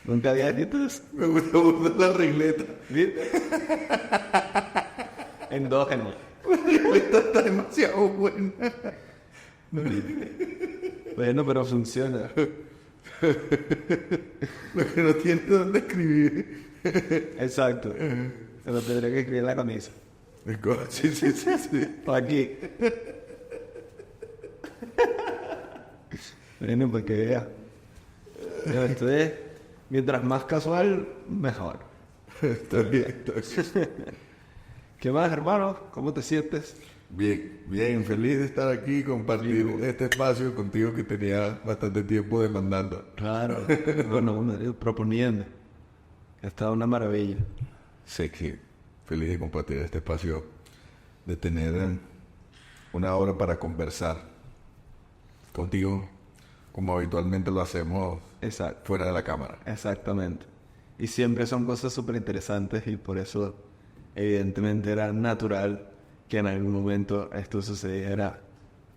Nunca había visto eso. Me gusta mucho la regleta. ¿Viste? Endógeno. La regleta está demasiado buena. Bueno, pero funciona. Lo que no tiene dónde escribir. Exacto. Se lo tendría que escribir en la camisa. Sí, sí, sí, sí. O aquí. Bueno, pues que vea. Pero esto es, mientras más casual, mejor. Está bien, está bien. ¿Qué más, hermano? ¿Cómo te sientes? Bien, bien, feliz de estar aquí y compartir este espacio contigo que tenía bastante tiempo demandando. Claro. Bueno, proponiendo. Ha estado una maravilla. Sé que feliz de compartir este espacio, de tener una hora para conversar contigo, como habitualmente lo hacemos Exacto. fuera de la cámara. Exactamente. Y siempre son cosas súper interesantes y por eso evidentemente era natural que en algún momento esto sucediera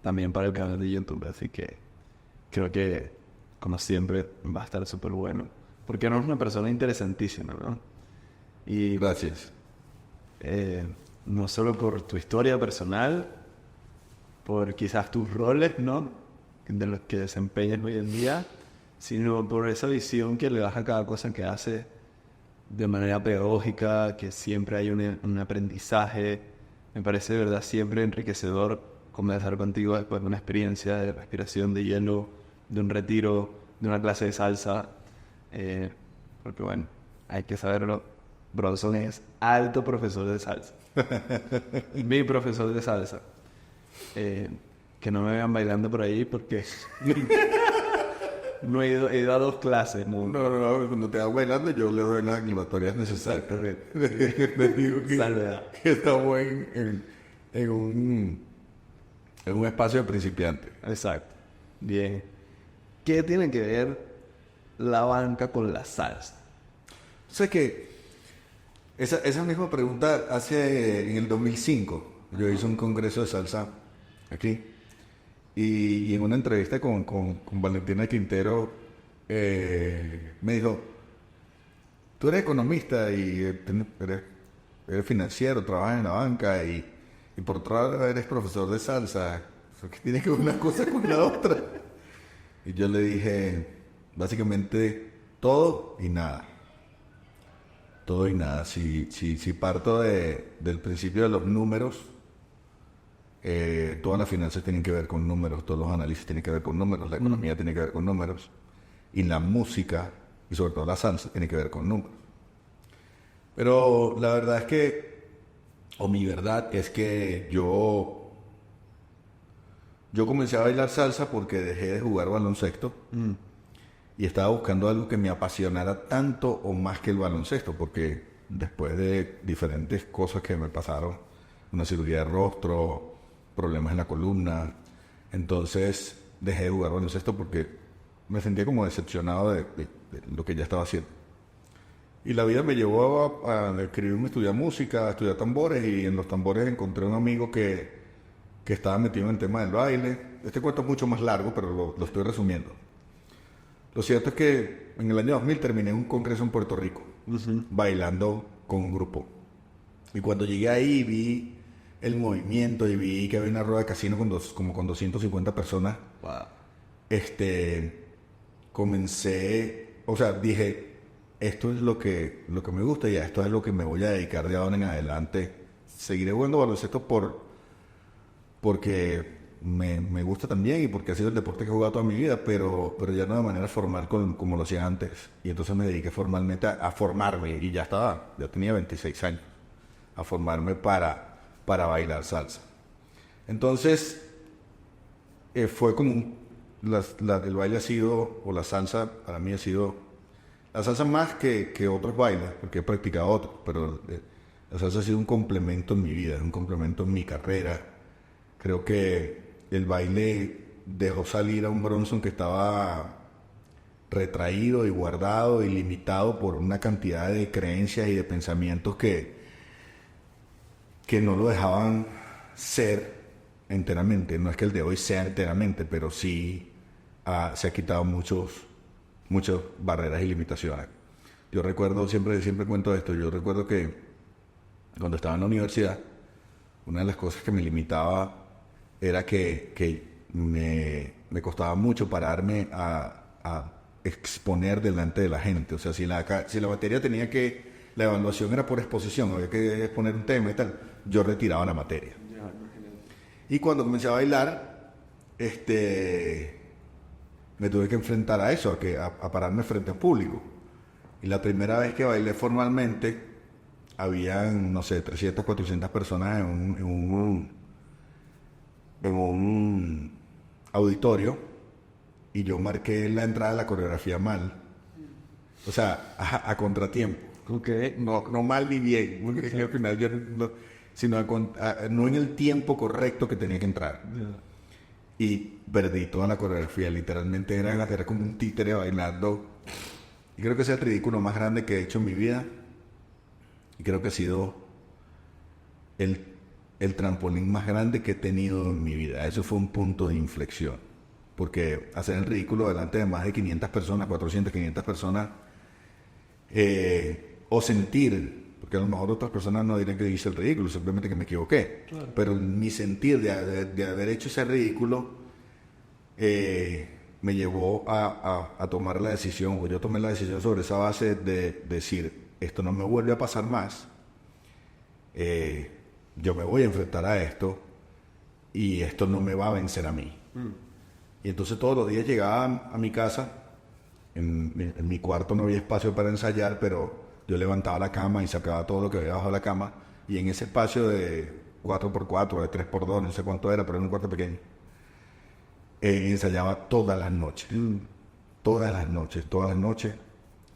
también para el canal de YouTube. Así que creo que, como siempre, va a estar súper bueno. Porque eres una persona interesantísima, ¿no? Y Gracias. no solo por tu historia personal, por quizás tus roles, ¿no? De los que desempeñas hoy en día, sino por esa visión que le das a cada cosa que haces de manera pedagógica, que siempre hay un aprendizaje. Me parece de verdad siempre enriquecedor conversar contigo después de una experiencia de respiración de hielo, de un retiro, de una clase de salsa. Porque bueno, hay que saberlo, Bronson es alto profesor de salsa. Mi profesor de salsa. Que no me vean bailando por ahí porque no he ido a 2 clases. No, cuando te hago bailando yo le doy las aclimatorias necesarias. Les digo Salvedad. que estamos en un espacio de principiante. Exacto. Bien. ¿Qué tiene que ver la banca con la salsa? Sé que esa misma pregunta en el 2005, yo hice un congreso de salsa aquí y en una entrevista con Valentina Quintero me dijo, tú eres economista y eres financiero, trabajas en la banca y por otro lado eres profesor de salsa, ¿qué tiene que ver una cosa con la otra? Y yo le dije, básicamente, todo y nada. Todo y nada. Si parto del principio de los números, todas las finanzas tienen que ver con números, todos los análisis tienen que ver con números, la economía tiene que ver con números, y la música, y sobre todo la salsa, tiene que ver con números. Pero la verdad es que, o mi verdad es que yo comencé a bailar salsa porque dejé de jugar baloncesto y estaba buscando algo que me apasionara tanto o más que el baloncesto, porque después de diferentes cosas que me pasaron, una cirugía de rostro, problemas en la columna, entonces dejé de jugar baloncesto porque me sentía como decepcionado de lo que ya estaba haciendo. Y la vida me llevó a escribirme, a estudiar música, a estudiar tambores, y en los tambores encontré un amigo que estaba metido en el tema del baile. Este cuento es mucho más largo, pero lo estoy resumiendo. Lo cierto es que en el año 2000 terminé un congreso en Puerto Rico, bailando con un grupo. Y cuando llegué ahí vi el movimiento y vi que había una rueda de casino como con 250 personas. Wow. Comencé, o sea, dije, esto es lo que me gusta y a esto es lo que me voy a dedicar de ahora en adelante. Seguiré jugando baloncesto porque me gusta también y porque ha sido el deporte que he jugado toda mi vida, pero ya no de manera formal como lo hacía antes. Y entonces me dediqué formalmente a formarme y ya tenía 26 años, a formarme para bailar salsa. Entonces, fue como el baile ha sido, o la salsa para mí ha sido, la salsa más que otros bailes, porque he practicado otros, pero la salsa ha sido un complemento en mi vida, un complemento en mi carrera. Creo que el baile dejó salir a un Bronson que estaba retraído y guardado y limitado por una cantidad de creencias y de pensamientos que no lo dejaban ser enteramente. No es que el de hoy sea enteramente, pero sí se ha quitado muchas barreras y limitaciones. Yo recuerdo, siempre cuento esto, yo recuerdo que cuando estaba en la universidad, una de las cosas que me limitaba era que me costaba mucho pararme a exponer delante de la gente. O sea, si la materia tenía la evaluación era por exposición, había que exponer un tema y tal, yo retiraba la materia. Y cuando comencé a bailar, me tuve que enfrentar a eso, a pararme frente al público. Y la primera vez que bailé formalmente, habían, no sé, 300, 400 personas en un auditorio, y yo marqué la entrada de la coreografía mal. O sea, a contratiempo. Okay. No mal ni bien, porque al final yo sino no en el tiempo correcto que tenía que entrar. Yeah. Y perdí toda la coreografía, literalmente era como un títere bailando. Y creo que ese es el ridículo más grande que he hecho en mi vida. Y creo que ha sido el trampolín más grande que he tenido en mi vida. Eso fue un punto de inflexión. Porque hacer el ridículo delante de más de 500 personas, 400, 500 personas, o sentir, porque a lo mejor otras personas no dirán que hice el ridículo, simplemente que me equivoqué. Claro. Pero mi sentir de haber hecho ese ridículo me llevó a tomar la decisión, o yo tomé la decisión sobre esa base de decir, esto no me vuelve a pasar más, yo me voy a enfrentar a esto y esto no me va a vencer a mí. Y entonces todos los días llegaba a mi casa, en mi cuarto no había espacio para ensayar, pero yo levantaba la cama y sacaba todo lo que había bajo la cama, y en ese espacio de 4x4, de 3x2, no sé cuánto era, pero era un cuarto pequeño, ensayaba todas las noches,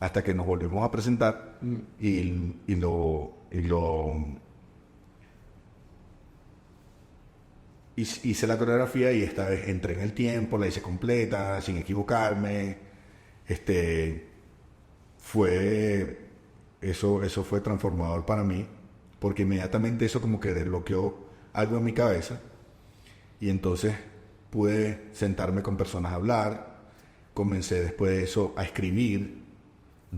hasta que nos volvimos a presentar hice la coreografía, y esta vez entré en el tiempo, la hice completa, sin equivocarme. Eso fue transformador para mí, porque inmediatamente eso como que desbloqueó algo en mi cabeza, y entonces pude sentarme con personas a hablar. Comencé después de eso a escribir.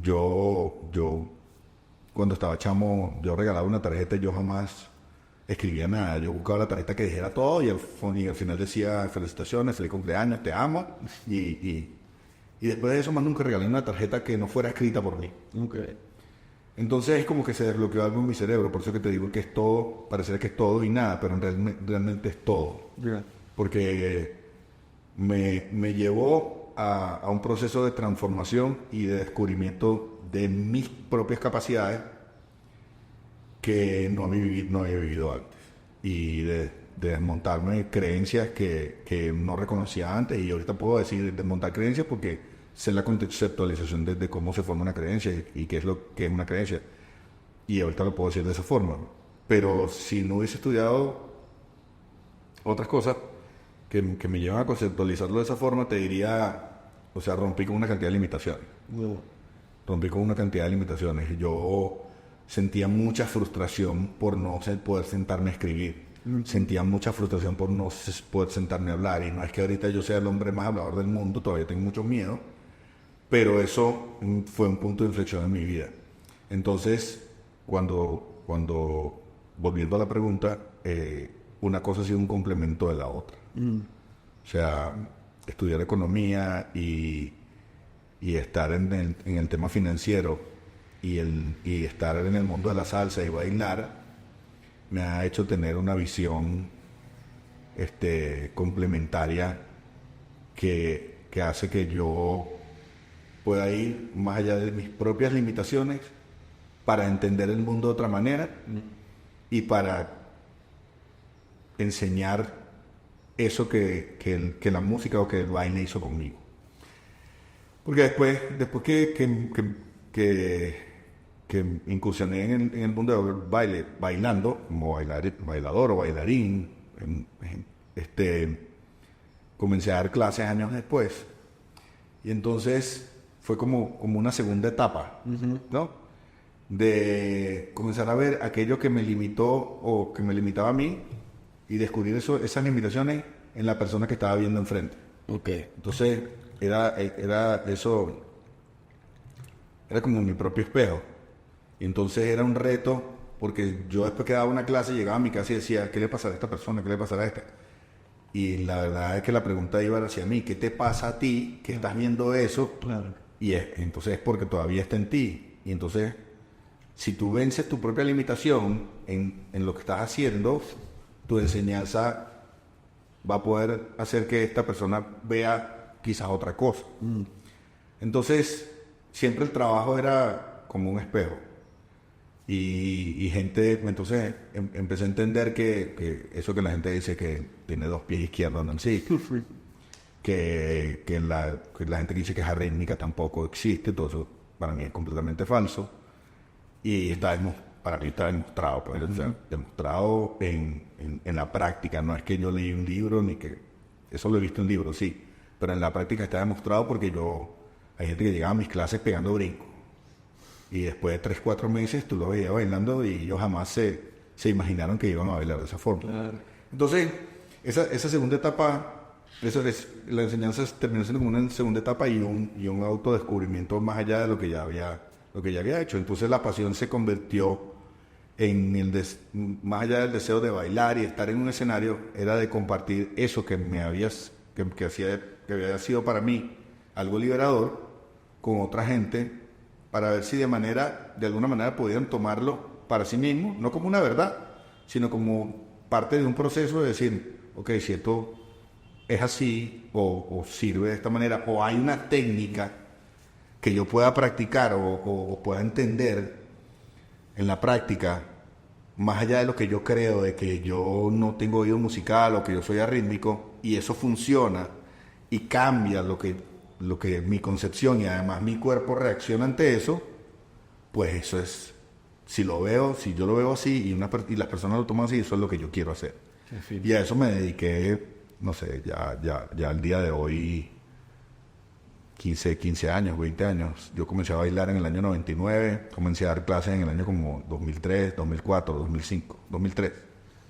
Yo cuando estaba chamo, yo regalaba una tarjeta y yo jamás escribía nada. Yo buscaba la tarjeta que dijera todo, y al final decía felicitaciones, feliz cumpleaños, te amo, y después de eso más nunca regalé una tarjeta que no fuera escrita por mí. Okay. Entonces es como que se desbloqueó algo en mi cerebro. Por eso que te digo que es todo, parece que es todo y nada, pero realmente es todo. Yeah. Porque me llevó a un proceso de transformación y de descubrimiento de mis propias capacidades que no había vivido antes, y de desmontarme creencias que no reconocía antes. Y ahorita puedo decir desmontar creencias porque sé la conceptualización de cómo se forma una creencia y qué es lo que es una creencia, y ahorita lo puedo decir de esa forma. Pero si no hubiese estudiado otras cosas que me llevan a conceptualizarlo de esa forma, te diría, o sea, rompí con una cantidad de limitaciones. Yo sentía mucha frustración por no poder sentarme a escribir. Sentía mucha frustración por no poder sentarme a hablar. Y no es que ahorita yo sea el hombre más hablador del mundo, todavía tengo mucho miedo, pero eso fue un punto de inflexión en mi vida. Entonces, cuando volviendo a la pregunta, una cosa ha sido un complemento de la otra. O sea, estudiar economía y estar en el tema financiero y estar en el mundo de la salsa y bailar me ha hecho tener una visión complementaria que hace que yo pueda ir más allá de mis propias limitaciones para entender el mundo de otra manera y para enseñar eso que la música o que el baile hizo conmigo. Porque después que incursioné en el mundo del baile, bailando como bailador o bailarín, comencé a dar clases años después, y entonces fue como una segunda etapa, ¿no? De comenzar a ver aquello que me limitó o que me limitaba a mí, y descubrir esas limitaciones en la persona que estaba viendo enfrente. Okay. Entonces era eso, era como mi propio espejo. Y entonces era un reto, porque yo después que daba una clase, llegaba a mi casa y decía, ¿qué le pasará a esta persona? ¿Qué le pasará a esta? Y la verdad es que la pregunta iba hacia mí, ¿qué te pasa a ti que estás viendo eso? Claro. Y entonces es porque todavía está en ti. Y entonces, si tú vences tu propia limitación en lo que estás haciendo, tu enseñanza va a poder hacer que esta persona vea quizás otra cosa. Entonces, siempre el trabajo era como un espejo. Y gente, entonces empecé a entender que eso que la gente dice que tiene 2 pies izquierdos, no sí. que la gente que dice que es arrítmica tampoco existe, todo eso para mí es completamente falso. Y para mí está demostrado, pues, o sea, demostrado en la práctica. No es que yo leí un libro, ni que eso lo he visto en libros, sí, pero en la práctica está demostrado porque hay gente que llegaba a mis clases pegando brincos. Y después de 3, 4 meses tú lo veías bailando y ellos jamás se imaginaron que iban a bailar de esa forma. Claro. Entonces, esa segunda etapa, la enseñanza terminó siendo como una segunda etapa y un autodescubrimiento más allá de lo que ya había hecho. Entonces la pasión se convirtió en más allá del deseo de bailar y estar en un escenario, era de compartir eso que que había sido para mí algo liberador con otra gente, para ver si de alguna manera podían tomarlo para sí mismos, no como una verdad, sino como parte de un proceso de decir, ok, si esto es así, o sirve de esta manera, o hay una técnica que yo pueda practicar o pueda entender en la práctica, más allá de lo que yo creo, de que yo no tengo oído musical o que yo soy arrítmico, y eso funciona y cambia lo que mi concepción y además mi cuerpo reacciona ante eso, pues eso es, si yo lo veo así y las personas lo toman así, eso es lo que yo quiero hacer. Y a eso me dediqué, no sé, ya al día de hoy, 15 años, 20 años. Yo comencé a bailar en el año 99, comencé a dar clases en el año como 2003, 2004, 2005, 2003.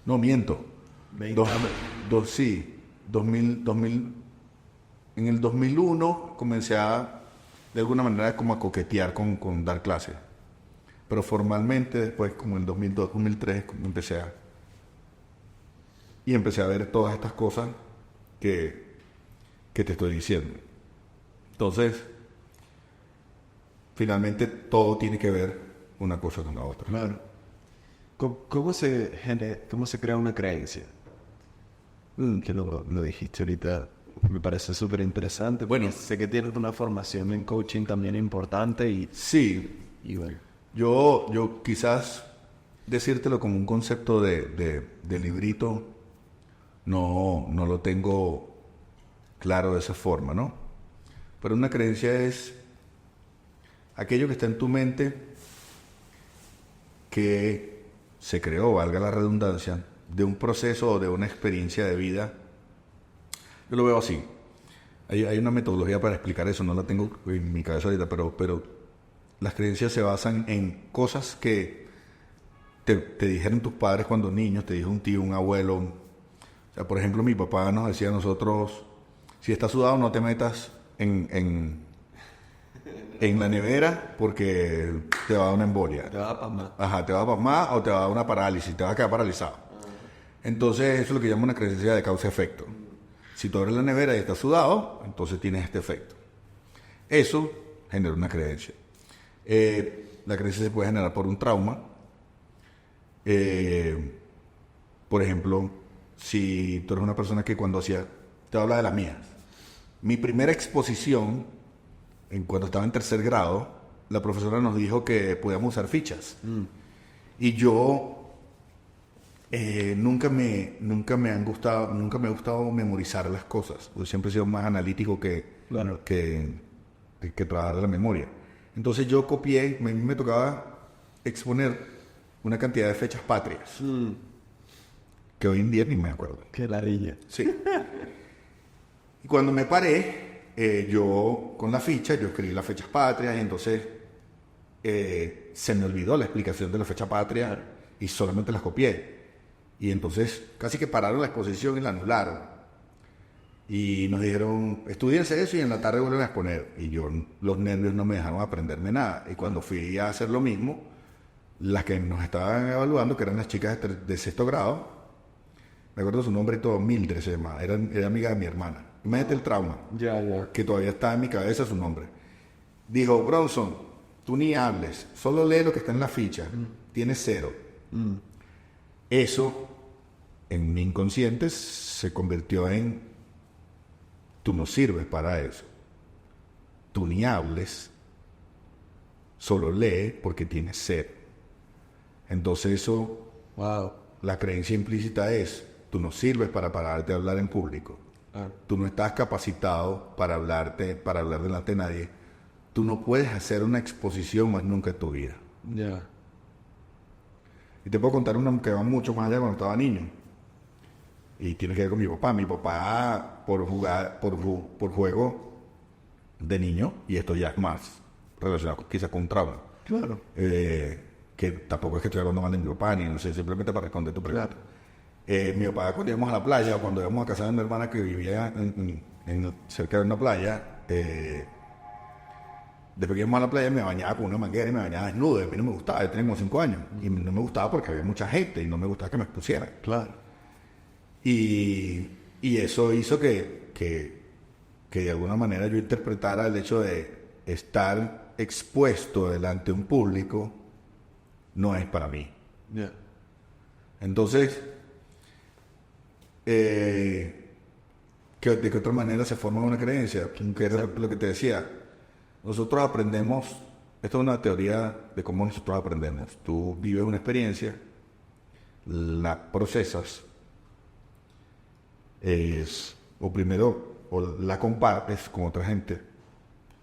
No, miento. 2000. En el 2001 comencé de alguna manera como a coquetear con dar clases. Pero formalmente después, como en el 2002, 2003, empecé a ver todas estas cosas que te estoy diciendo. Entonces, finalmente todo tiene que ver una cosa con la otra. Claro. ¿Cómo se crea una creencia? Que lo dijiste ahorita. Me parece súper interesante. Bueno, sé que tienes una formación en coaching también importante y... Sí. Y bueno. Yo quizás decírtelo como un concepto de librito, no lo tengo claro de esa forma, ¿no? Pero una creencia es aquello que está en tu mente que se creó, valga la redundancia, de un proceso o de una experiencia de vida. Yo lo veo así. Hay una metodología para explicar eso, no la tengo en mi cabeza ahorita, pero las creencias se basan en cosas que te dijeron tus padres cuando niños, te dijo un tío, un abuelo. O sea, por ejemplo, mi papá nos decía a nosotros, si estás sudado no te metas en la nevera porque te va a dar una embolia. Te va a pasmar. Ajá, te va a pasmar o te va a dar una parálisis, te vas a quedar paralizado. Entonces, eso es lo que llama una creencia de causa-efecto. Si tú abres la nevera y estás sudado, entonces tienes este efecto. Eso genera una creencia. La creencia se puede generar por un trauma. Por ejemplo, si tú eres una persona que cuando te voy a hablar de las mías. Mi primera exposición, cuando estaba en 3er grado, la profesora nos dijo que podíamos usar fichas. Y yo nunca me ha gustado memorizar las cosas. Yo siempre he sido más analítico que trabajar la memoria. Entonces yo copié, me tocaba exponer una cantidad de fechas patrias. Que hoy en día ni me acuerdo. Qué ladilla. Sí. Y cuando me paré, yo con la ficha, yo escribí las fechas patrias y entonces se me olvidó la explicación de la fecha patria y solamente las copié. Y entonces casi que pararon la exposición y la anularon. Y nos dijeron, estudiense eso y en la tarde vuelven a exponer. Y yo, los nervios no me dejaron aprenderme nada. Y cuando fui a hacer lo mismo, las que nos estaban evaluando, que eran las chicas de sexto grado, me acuerdo su nombre y todo, Mildred se llamaba, era amiga de mi hermana. Imagínate el trauma, que todavía está en mi cabeza su nombre. Dijo, Bronson, tú ni hables, solo lee lo que está en la ficha, tienes 0. Eso, en mi inconsciente, se convirtió en, tú no sirves para eso. Tú ni hables, solo lee porque tienes 0. Entonces eso, la creencia implícita es, tú no sirves para pararte a hablar en público. Tú no estás capacitado para hablar delante de nadie. Tú no puedes hacer una exposición más nunca en tu vida. Y te puedo contar una que va mucho más allá cuando estaba niño. Y tiene que ver con mi papá. Mi papá, por juego de niño, y esto ya es más relacionado quizás con un trauma. Claro. Que tampoco es que estoy hablando mal de mi papá, ni no sé, simplemente para responder tu pregunta. Mi papá, cuando íbamos a la playa, o cuando íbamos a casa de mi hermana que vivía cerca de una playa, después que íbamos a la playa me bañaba con una manguera y me bañaba desnudo. A mí no me gustaba, yo tenía como 5 años. Y no me gustaba porque había mucha gente y no me gustaba que me expusieran. Claro. Y eso hizo que de alguna manera yo interpretara el hecho de estar expuesto delante de un público no es para mí. Entonces, ¿de qué otra manera se forma una creencia? Que era lo que te decía. Nosotros aprendemos, esto es una teoría de cómo nosotros aprendemos. Tú vives una experiencia, la procesas, o la compartes con otra gente,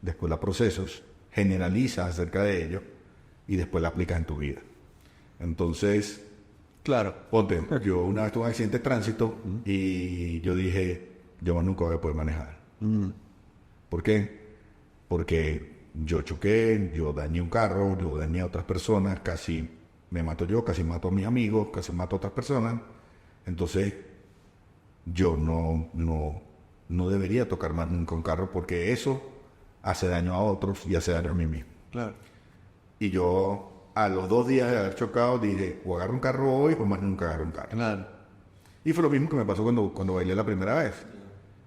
después la procesas, generalizas acerca de ello y después la aplicas en tu vida. Entonces, ponte, yo una vez tuve un accidente de tránsito y yo dije, yo más nunca voy a poder manejar. ¿Por qué? Porque yo choqué, yo dañé un carro, yo dañé a otras personas, casi me mato yo, casi mato a mis amigos, casi mato a otras personas. Entonces, yo no debería tocar más nunca un carro porque eso hace daño a otros y hace daño a mí mismo. Y yo, a los 2 días de haber chocado, dije, o agarro un carro hoy o más nunca agarro un carro. Y fue lo mismo que me pasó cuando bailé la primera vez.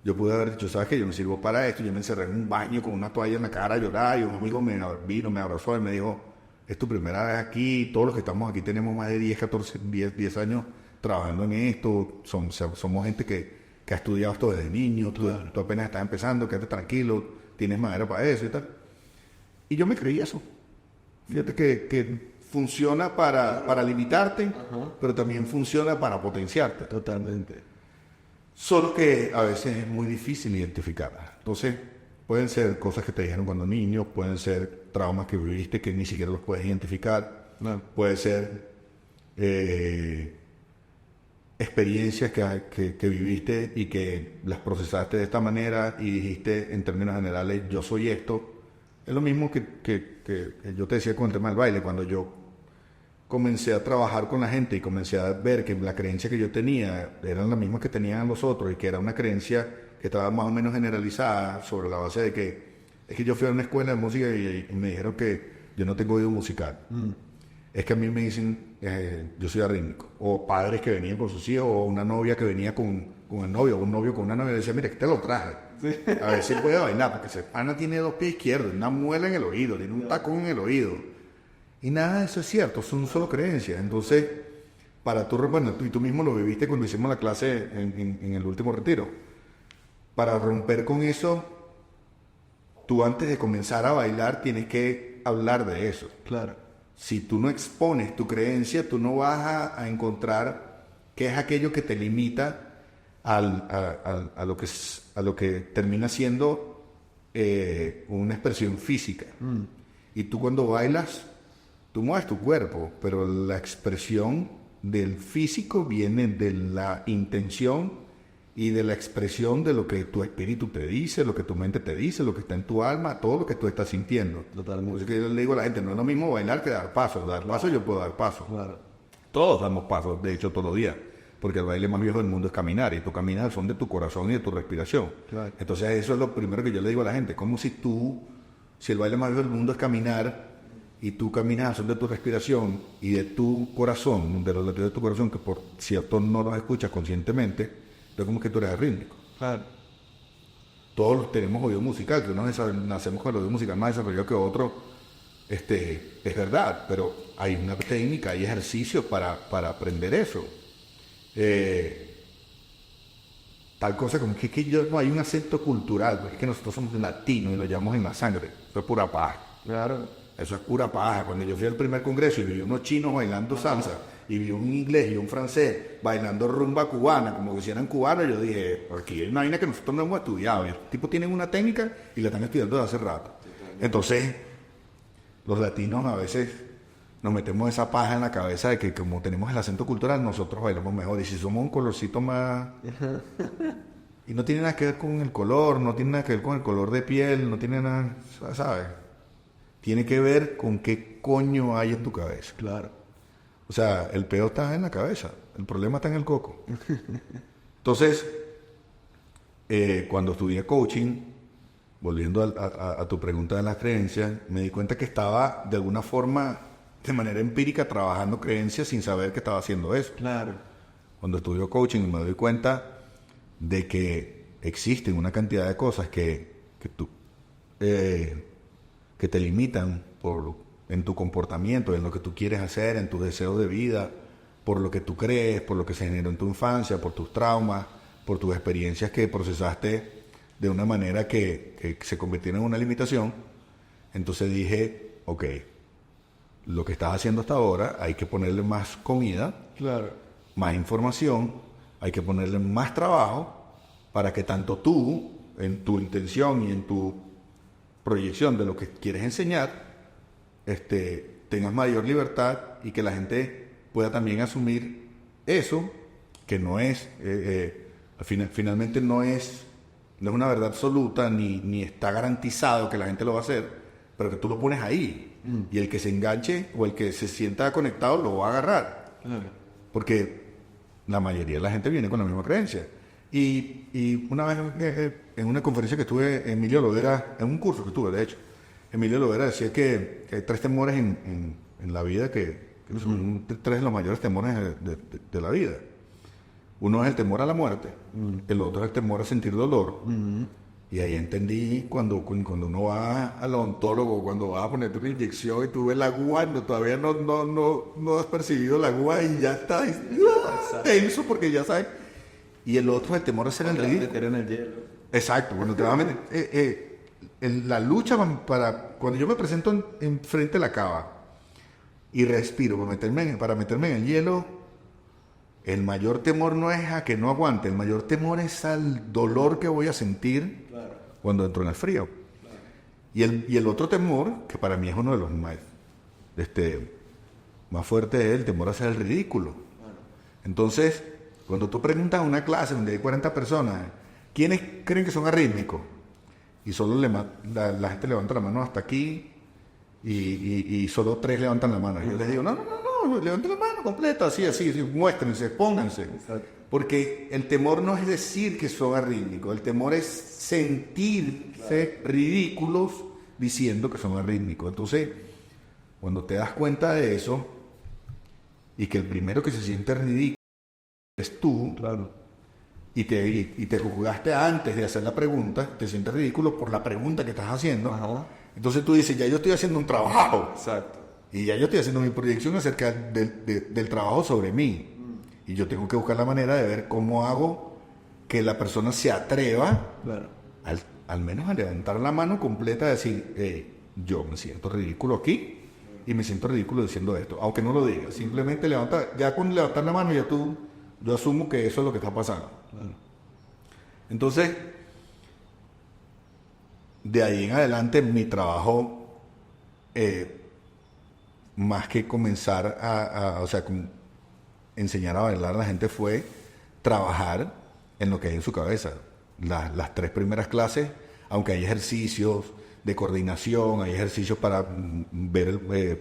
Yo pude haber dicho, ¿sabes qué? Yo no sirvo para esto. Yo me encerré en un baño con una toalla en la cara a llorar y un amigo me vino, me abrazó y me dijo, es tu primera vez aquí, todos los que estamos aquí tenemos más de 10 años trabajando en esto, somos gente que ha estudiado esto desde niño, tú apenas estás empezando, quédate tranquilo, tienes madera para eso y tal. Y yo me creí eso. Fíjate que funciona para limitarte, pero también funciona para potenciarte. Totalmente. Solo que a veces es muy difícil identificarlas. Entonces, pueden ser cosas que te dijeron cuando niño, pueden ser traumas que viviste que ni siquiera los puedes identificar, puede ser experiencias que viviste y que las procesaste de esta manera y dijiste en términos generales, yo soy esto. Es lo mismo que yo te decía con el tema del baile, cuando yo comencé a trabajar con la gente y comencé a ver que la creencia que yo tenía eran las mismas que tenían los otros y que era una creencia que estaba más o menos generalizada sobre la base de que es que yo fui a una escuela de música y me dijeron que yo no tengo oído musical. Es que a mí me dicen, yo soy arrítmico. O padres que venían con sus hijos, o una novia que venía con el novio, o un novio con una novia, y decía, mira, que te lo traje. A ver si puede bailar, porque ese pana tiene 2 pies izquierdos, una muela en el oído, tiene un tacón en el oído. Y nada de eso es cierto, son solo creencias. Entonces, bueno, y tú mismo lo viviste cuando hicimos la clase en el último retiro. Para romper con eso, tú antes de comenzar a bailar tienes que hablar de eso. Si tú no expones tu creencia, tú no vas a encontrar qué es aquello que te limita a lo que termina siendo una expresión física. Y tú cuando bailas, tú mueves tu cuerpo, pero la expresión del físico viene de la intención y de la expresión de lo que tu espíritu te dice, lo que tu mente te dice, lo que está en tu alma, todo lo que tú estás sintiendo. Por eso que yo le digo a la gente, no es lo mismo bailar que dar pasos. Dar pasos yo puedo dar pasos. Todos damos pasos, de hecho, todos los días. porque el baile más viejo del mundo es caminar, y tú caminas al son de tu corazón y de tu respiración. Claro. Entonces eso es lo primero que yo le digo a la gente, como si el baile más viejo del mundo es caminar, y tú caminas al son de tu respiración y de tu corazón, de los latidos de tu corazón, que por cierto no los escuchas conscientemente, entonces como que tú eres rítmico. Claro. Todos tenemos oído musical, que nacemos con el oído musical más desarrollado que otro, es verdad, pero hay una técnica, hay ejercicio para aprender eso. Tal cosa como que no hay un acento cultural, porque es que nosotros somos latinos y lo llamamos en la sangre, eso es pura paja. Claro. Eso es pura paja. Cuando yo fui al primer congreso y vi unos chinos bailando salsa, y vi un inglés y un francés bailando rumba cubana, como que si eran cubanos, yo dije, aquí hay una vaina que nosotros no hemos estudiado. Y los tipos tienen una técnica y la están estudiando desde hace rato. Entonces, los latinos a veces nos metemos esa paja en la cabeza de que como tenemos el acento cultural, nosotros bailamos mejor. Y si somos un colorcito más... Y no tiene nada que ver con el color, no tiene nada que ver con el color de piel, no tiene nada, ¿sabes? Tiene que ver con qué coño hay en tu cabeza. Claro. O sea, el peo está en la cabeza, el problema está en el coco. Entonces, cuando estudié coaching, volviendo a tu pregunta de las creencias, me di cuenta que estaba de alguna forma, de manera empírica, trabajando creencias sin saber que estaba haciendo eso. Claro. Cuando estudio coaching me doy cuenta de que existen una cantidad de cosas que te limitan en tu comportamiento, en lo que tú quieres hacer, en tus deseos de vida, por lo que tú crees, por lo que se generó en tu infancia, por tus traumas, por tus experiencias que procesaste de una manera que se convirtieron en una limitación. Entonces dije, ok, lo que estás haciendo hasta ahora hay que ponerle más comida, claro, más información, hay que ponerle más trabajo para que tanto tú, en tu intención y en tu proyección de lo que quieres enseñar, tengas mayor libertad y que la gente pueda también asumir eso, que no es, finalmente no es una verdad absoluta, ni está garantizado que la gente lo va a hacer, pero que tú lo pones ahí, y el que se enganche o el que se sienta conectado lo va a agarrar, porque la mayoría de la gente viene con la misma creencia. Y una vez en una conferencia que estuve, Emilio Lovera, en un curso que tuve, de hecho, Emilio Lovera decía que hay tres temores en la vida que son tres de los mayores temores de la vida. Uno es el temor a la muerte, el otro es el temor a sentir dolor. Y ahí entendí cuando uno va al odontólogo, cuando vas a ponerte una inyección y tú ves la aguja, todavía no has percibido la aguja y ya está tenso porque ya sabes. Y el otro es el temor a hacer el ridículo. Meter en el hielo. Exacto, bueno, te vas a meter. En la lucha cuando yo me presento en frente de la cava y respiro para meterme en el hielo, el mayor temor no es a que no aguante, el mayor temor es al dolor que voy a sentir cuando entro en el frío. Y el otro temor, que para mí es uno de los más fuertes, es el temor a hacer el ridículo. Entonces, cuando tú preguntas a una clase donde hay 40 personas, ¿quiénes creen que son arrítmicos? Y solo la gente levanta la mano hasta aquí y solo 3 levantan la mano. Y yo les digo, no, levanten la mano completa, así, muéstrense, expónganse. Exacto. Porque el temor no es decir que son arrítmicos, el temor es sentirse ridículos diciendo que son arrítmicos. Entonces, cuando te das cuenta de eso, y que el primero que se siente ridículo es tú, claro, y te juzgaste antes de hacer la pregunta, te sientes ridículo por la pregunta que estás haciendo. Ajá. Entonces tú dices, ya yo estoy haciendo un trabajo. Exacto. Y ya yo estoy haciendo mi proyección acerca del trabajo sobre mí. Y yo tengo que buscar la manera de ver cómo hago que la persona se atreva, claro, al menos a levantar la mano completa y decir, yo me siento ridículo aquí y me siento ridículo diciendo esto, aunque no lo diga. Simplemente ya con levantar la mano yo asumo que eso es lo que está pasando. claro. Entonces, de ahí en adelante mi trabajo, más que comenzar enseñar a bailar a la gente, fue trabajar en lo que hay en su cabeza. Las 3 primeras clases, aunque hay ejercicios de coordinación, hay ejercicios para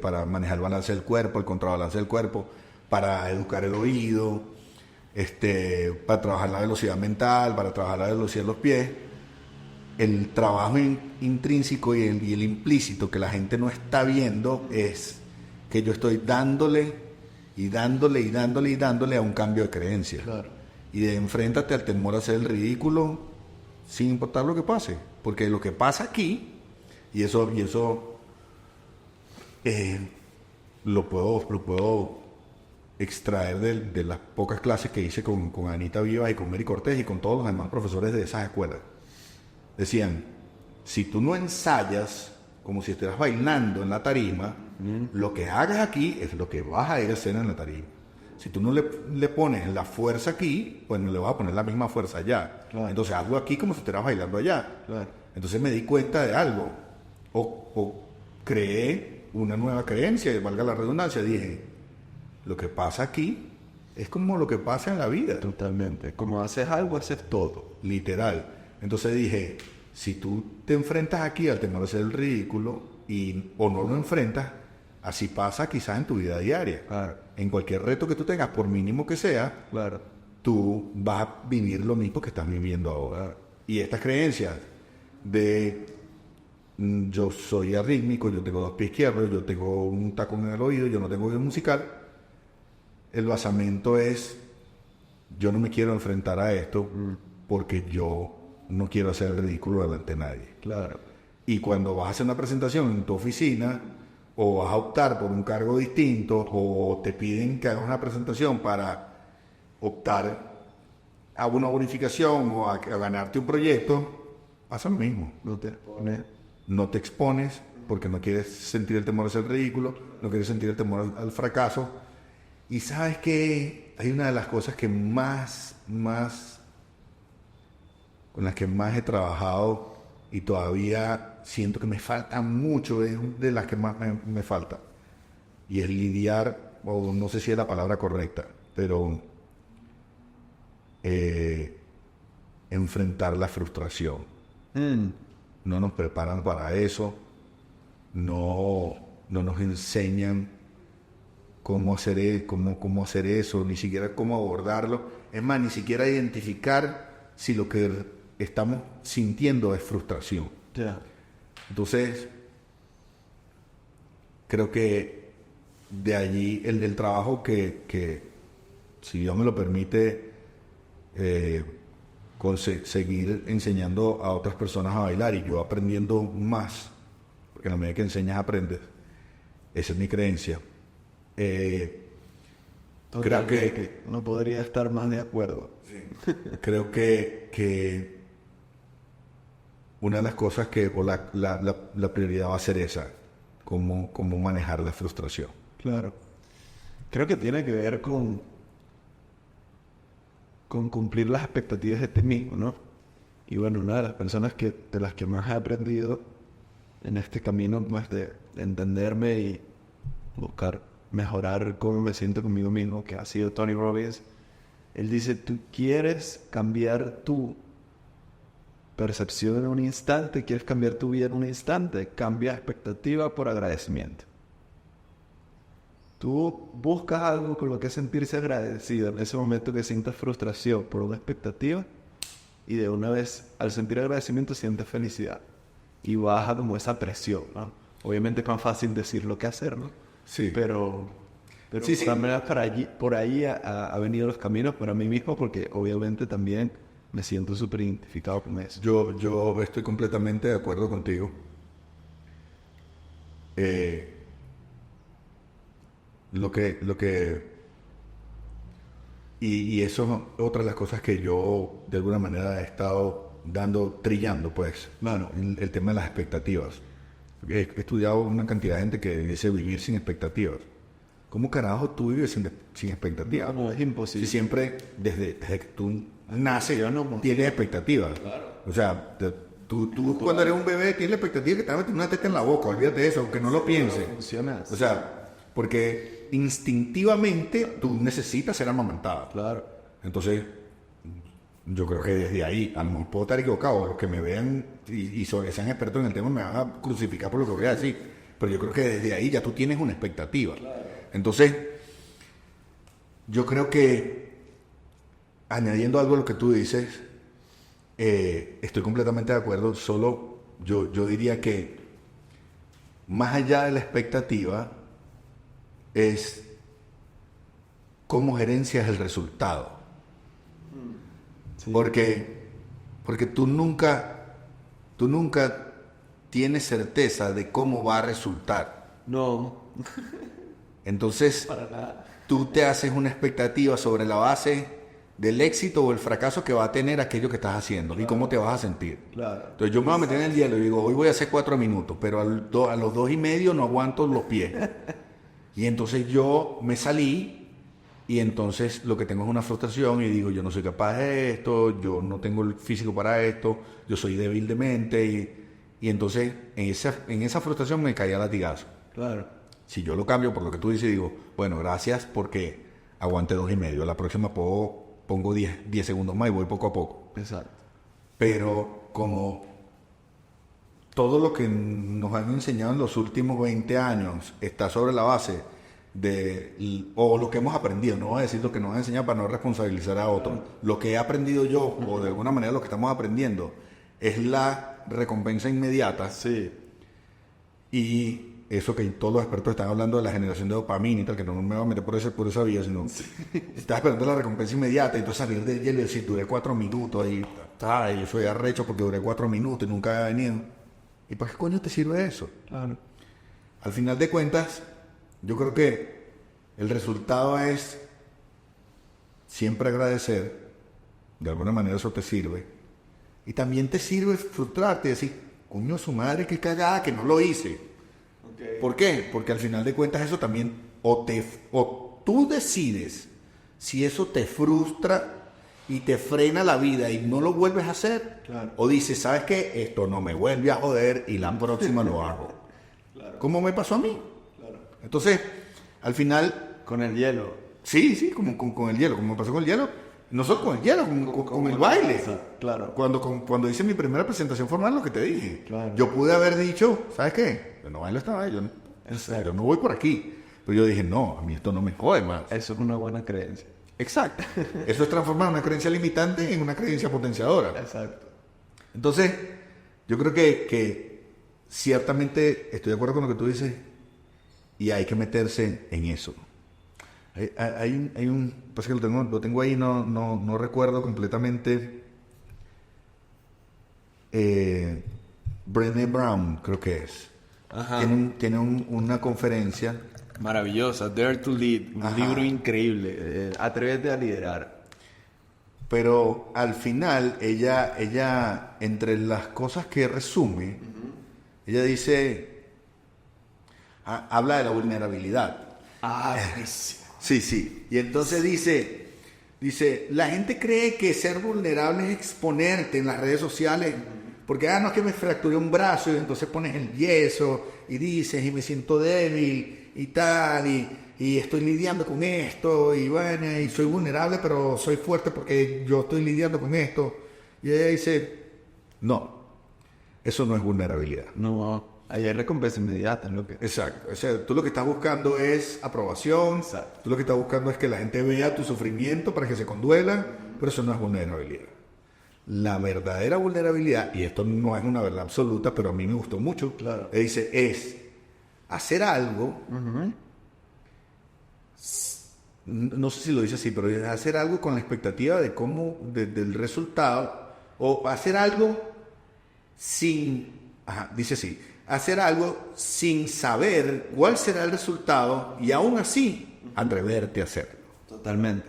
para manejar el balance del cuerpo, el contrabalance del cuerpo, para educar el oído, para trabajar la velocidad mental, para trabajar la velocidad de los pies. El trabajo intrínseco y el implícito que la gente no está viendo es que yo estoy dándole a un cambio de creencia. Claro. Y de enfréntate al temor a hacer el ridículo sin importar lo que pase. Porque lo que pasa aquí, y eso lo puedo extraer de las pocas clases que hice con Anita Vivas y con Mary Cortés y con todos los demás profesores de esas escuelas. Decían, si tú no ensayas como si estuvieras bailando en la tarima, lo que hagas aquí es lo que vas a ir a hacer en la tarima. Si tú no le pones la fuerza aquí, pues no le vas a poner la misma fuerza allá. Claro. Entonces hazlo aquí como si estuvieras bailando allá. Claro. Entonces me di cuenta de algo. O creé una nueva creencia, y valga la redundancia, dije, lo que pasa aquí es como lo que pasa en la vida. Totalmente. Como haces algo, haces todo. Literal. Entonces dije, si tú te enfrentas aquí al temor de hacer el ridículo o no lo enfrentas, así pasa quizás en tu vida diaria. Claro. En cualquier reto que tú tengas, por mínimo que sea, Claro. tú vas a vivir lo mismo que estás viviendo ahora. Claro. Y estas creencias de yo soy arrítmico, yo tengo 2 pies izquierdos, yo tengo un tacón en el oído, yo no tengo oído musical, el basamento es yo no me quiero enfrentar a esto porque yo no quiero hacer el ridículo delante de nadie. Claro. Y cuando vas a hacer una presentación en tu oficina o vas a optar por un cargo distinto o te piden que hagas una presentación para optar a una bonificación o a ganarte un proyecto, pasa lo mismo. No te expones porque no quieres sentir el temor a hacer el ridículo, no quieres sentir el temor al fracaso. Y sabes que hay una de las cosas que con las que más he trabajado y todavía siento que me falta mucho, es de las que más me falta. Y es lidiar, o no sé si es la palabra correcta, pero enfrentar la frustración. No nos preparan para eso, no nos enseñan cómo hacer eso, ni siquiera cómo abordarlo. Es más, ni siquiera identificar si lo que estamos sintiendo es frustración. Yeah. Entonces, creo que de allí el trabajo que, si Dios me lo permite, seguir enseñando a otras personas a bailar y yo aprendiendo más, porque a la medida que enseñas aprendes, esa es mi creencia. Creo que no podría estar más de acuerdo. Sí. Creo que una de las cosas o la prioridad va a ser esa, cómo manejar la frustración. Claro. Creo que tiene que ver con cumplir las expectativas de ti mismo, ¿no? Y bueno, una de las personas de las que más he aprendido en este camino, pues, de entenderme y buscar mejorar cómo me siento conmigo mismo, que ha sido Tony Robbins. Él dice, tú quieres cambiar tu percepción en un instante, quieres cambiar tu vida en un instante, cambia expectativa por agradecimiento. Tú buscas algo con lo que sentirse agradecido en ese momento que sientas frustración por una expectativa y de una vez al sentir agradecimiento sientes felicidad y baja como esa presión, ¿no? Obviamente es más fácil decirlo que hacerlo, sí. pero sí, sí. Por ahí ha venido los caminos para mí mismo porque obviamente también me siento súper identificado con eso. Yo estoy completamente de acuerdo contigo. Y eso es otra de las cosas que yo de alguna manera he estado trillando, pues. Claro. El tema de las expectativas. He estudiado una cantidad de gente que dice vivir sin expectativas. ¿Cómo carajo tú vives sin expectativas? No, es imposible. Si siempre, desde que tú naces, tienes expectativas. Claro. O sea, tú cuando eres un bebé tienes la expectativa que te van a meter una teta en la boca, olvídate de eso, aunque no lo pienses. No funciona así. O sea, porque instintivamente tú necesitas ser amamantada. Claro. Entonces, yo creo que desde ahí, a lo mejor puedo estar equivocado, los que me vean y sean expertos en el tema me van a crucificar por lo que voy a decir, pero yo creo que desde ahí ya tú tienes una expectativa. Claro. Entonces, yo creo que añadiendo algo a lo que tú dices, estoy completamente de acuerdo, solo yo diría que más allá de la expectativa es cómo gerencias el resultado. Sí. Porque tú nunca tienes certeza de cómo va a resultar. No, Entonces, para nada. tú te haces una expectativa sobre la base del éxito o el fracaso que va a tener aquello que estás haciendo y cómo te vas a sentir. Claro. Entonces yo me voy a meter en el hielo y digo, hoy voy a hacer 4 minutos, pero a los 2 y medio no aguanto los pies. Y entonces yo me salí y entonces lo que tengo es una frustración y digo, yo no soy capaz de esto, yo no tengo el físico para esto, yo soy débil de mente y entonces en esa frustración me caía latigazo. Claro. Si yo lo cambio por lo que tú dices, digo, bueno, gracias porque aguanté 2 y medio. La próxima pongo 10 segundos más y voy poco a poco. Exacto. Pero como todo lo que nos han enseñado en los últimos 20 años está sobre la base o lo que hemos aprendido, no voy a decir lo que nos han enseñado para no responsabilizar a otros. Lo que he aprendido yo, o de alguna manera lo que estamos aprendiendo, es la recompensa inmediata. Sí. Y eso que todos los expertos están hablando de la generación de dopamina y tal, que no me voy a meter por esa vía, sino estás esperando la recompensa inmediata y entonces salir del hielo y decir, duré 4 minutos y yo soy arrecho porque duré 4 minutos y nunca había venido. ¿Y para qué coño te sirve eso? Claro. Al final de cuentas, yo creo que el resultado es siempre agradecer, de alguna manera eso te sirve, y también te sirve frustrarte y decir, coño su madre, qué cagada que no lo hice. Okay. ¿Por qué? Porque al final de cuentas eso también, o tú decides si eso te frustra y te frena la vida y no lo vuelves a hacer, claro. O dices, ¿sabes qué? Esto no me vuelve a joder y la próxima lo hago. Claro. ¿Cómo me pasó a mí? Claro. Entonces, al final, Con el hielo. sí, como con el hielo, como me pasó con el hielo, no solo con el hielo, con el baile. Claro. Cuando hice mi primera presentación formal, lo que te dije, Claro. yo pude haber dicho, ¿sabes qué? Yo no bailo esta vaina, en serio, no voy por aquí. Pero yo dije, no, a mí esto no me jode más. Eso es una buena creencia. Exacto. Eso es transformar una creencia limitante en una creencia potenciadora. Exacto. Entonces, yo creo que ciertamente estoy de acuerdo con lo que tú dices y hay que meterse en eso. Hay un pasa que lo tengo ahí, no recuerdo completamente. Brené Brown, creo que es. Ajá. Tiene una conferencia. Maravillosa. Dare to Lead. Un Ajá. libro increíble. Atrévete a liderar. Pero al final, ella entre las cosas que resume, ella dice, habla de la vulnerabilidad. Sí. Y entonces dice, la gente cree que ser vulnerable es exponerte en las redes sociales, porque no es que me fracturé un brazo y entonces pones el yeso y dices, y me siento débil y tal, y estoy lidiando con esto, y bueno, y soy vulnerable, pero soy fuerte porque yo estoy lidiando con esto. Y ella dice, no, eso no es vulnerabilidad. No, ahí hay recompensa inmediata, ¿no? Exacto. O sea, tú lo que estás buscando es aprobación. Exacto. Tú lo que estás buscando es que la gente vea tu sufrimiento para que se conduela, pero eso no es vulnerabilidad. La verdadera vulnerabilidad, y esto no es una verdad absoluta, pero a mí me gustó mucho, Claro. dice, es hacer algo, no sé si lo dice así, pero es hacer algo con la expectativa de cómo, del resultado, o hacer algo dice así, hacer algo sin saber cuál será el resultado y aún así atreverte a hacerlo. Totalmente.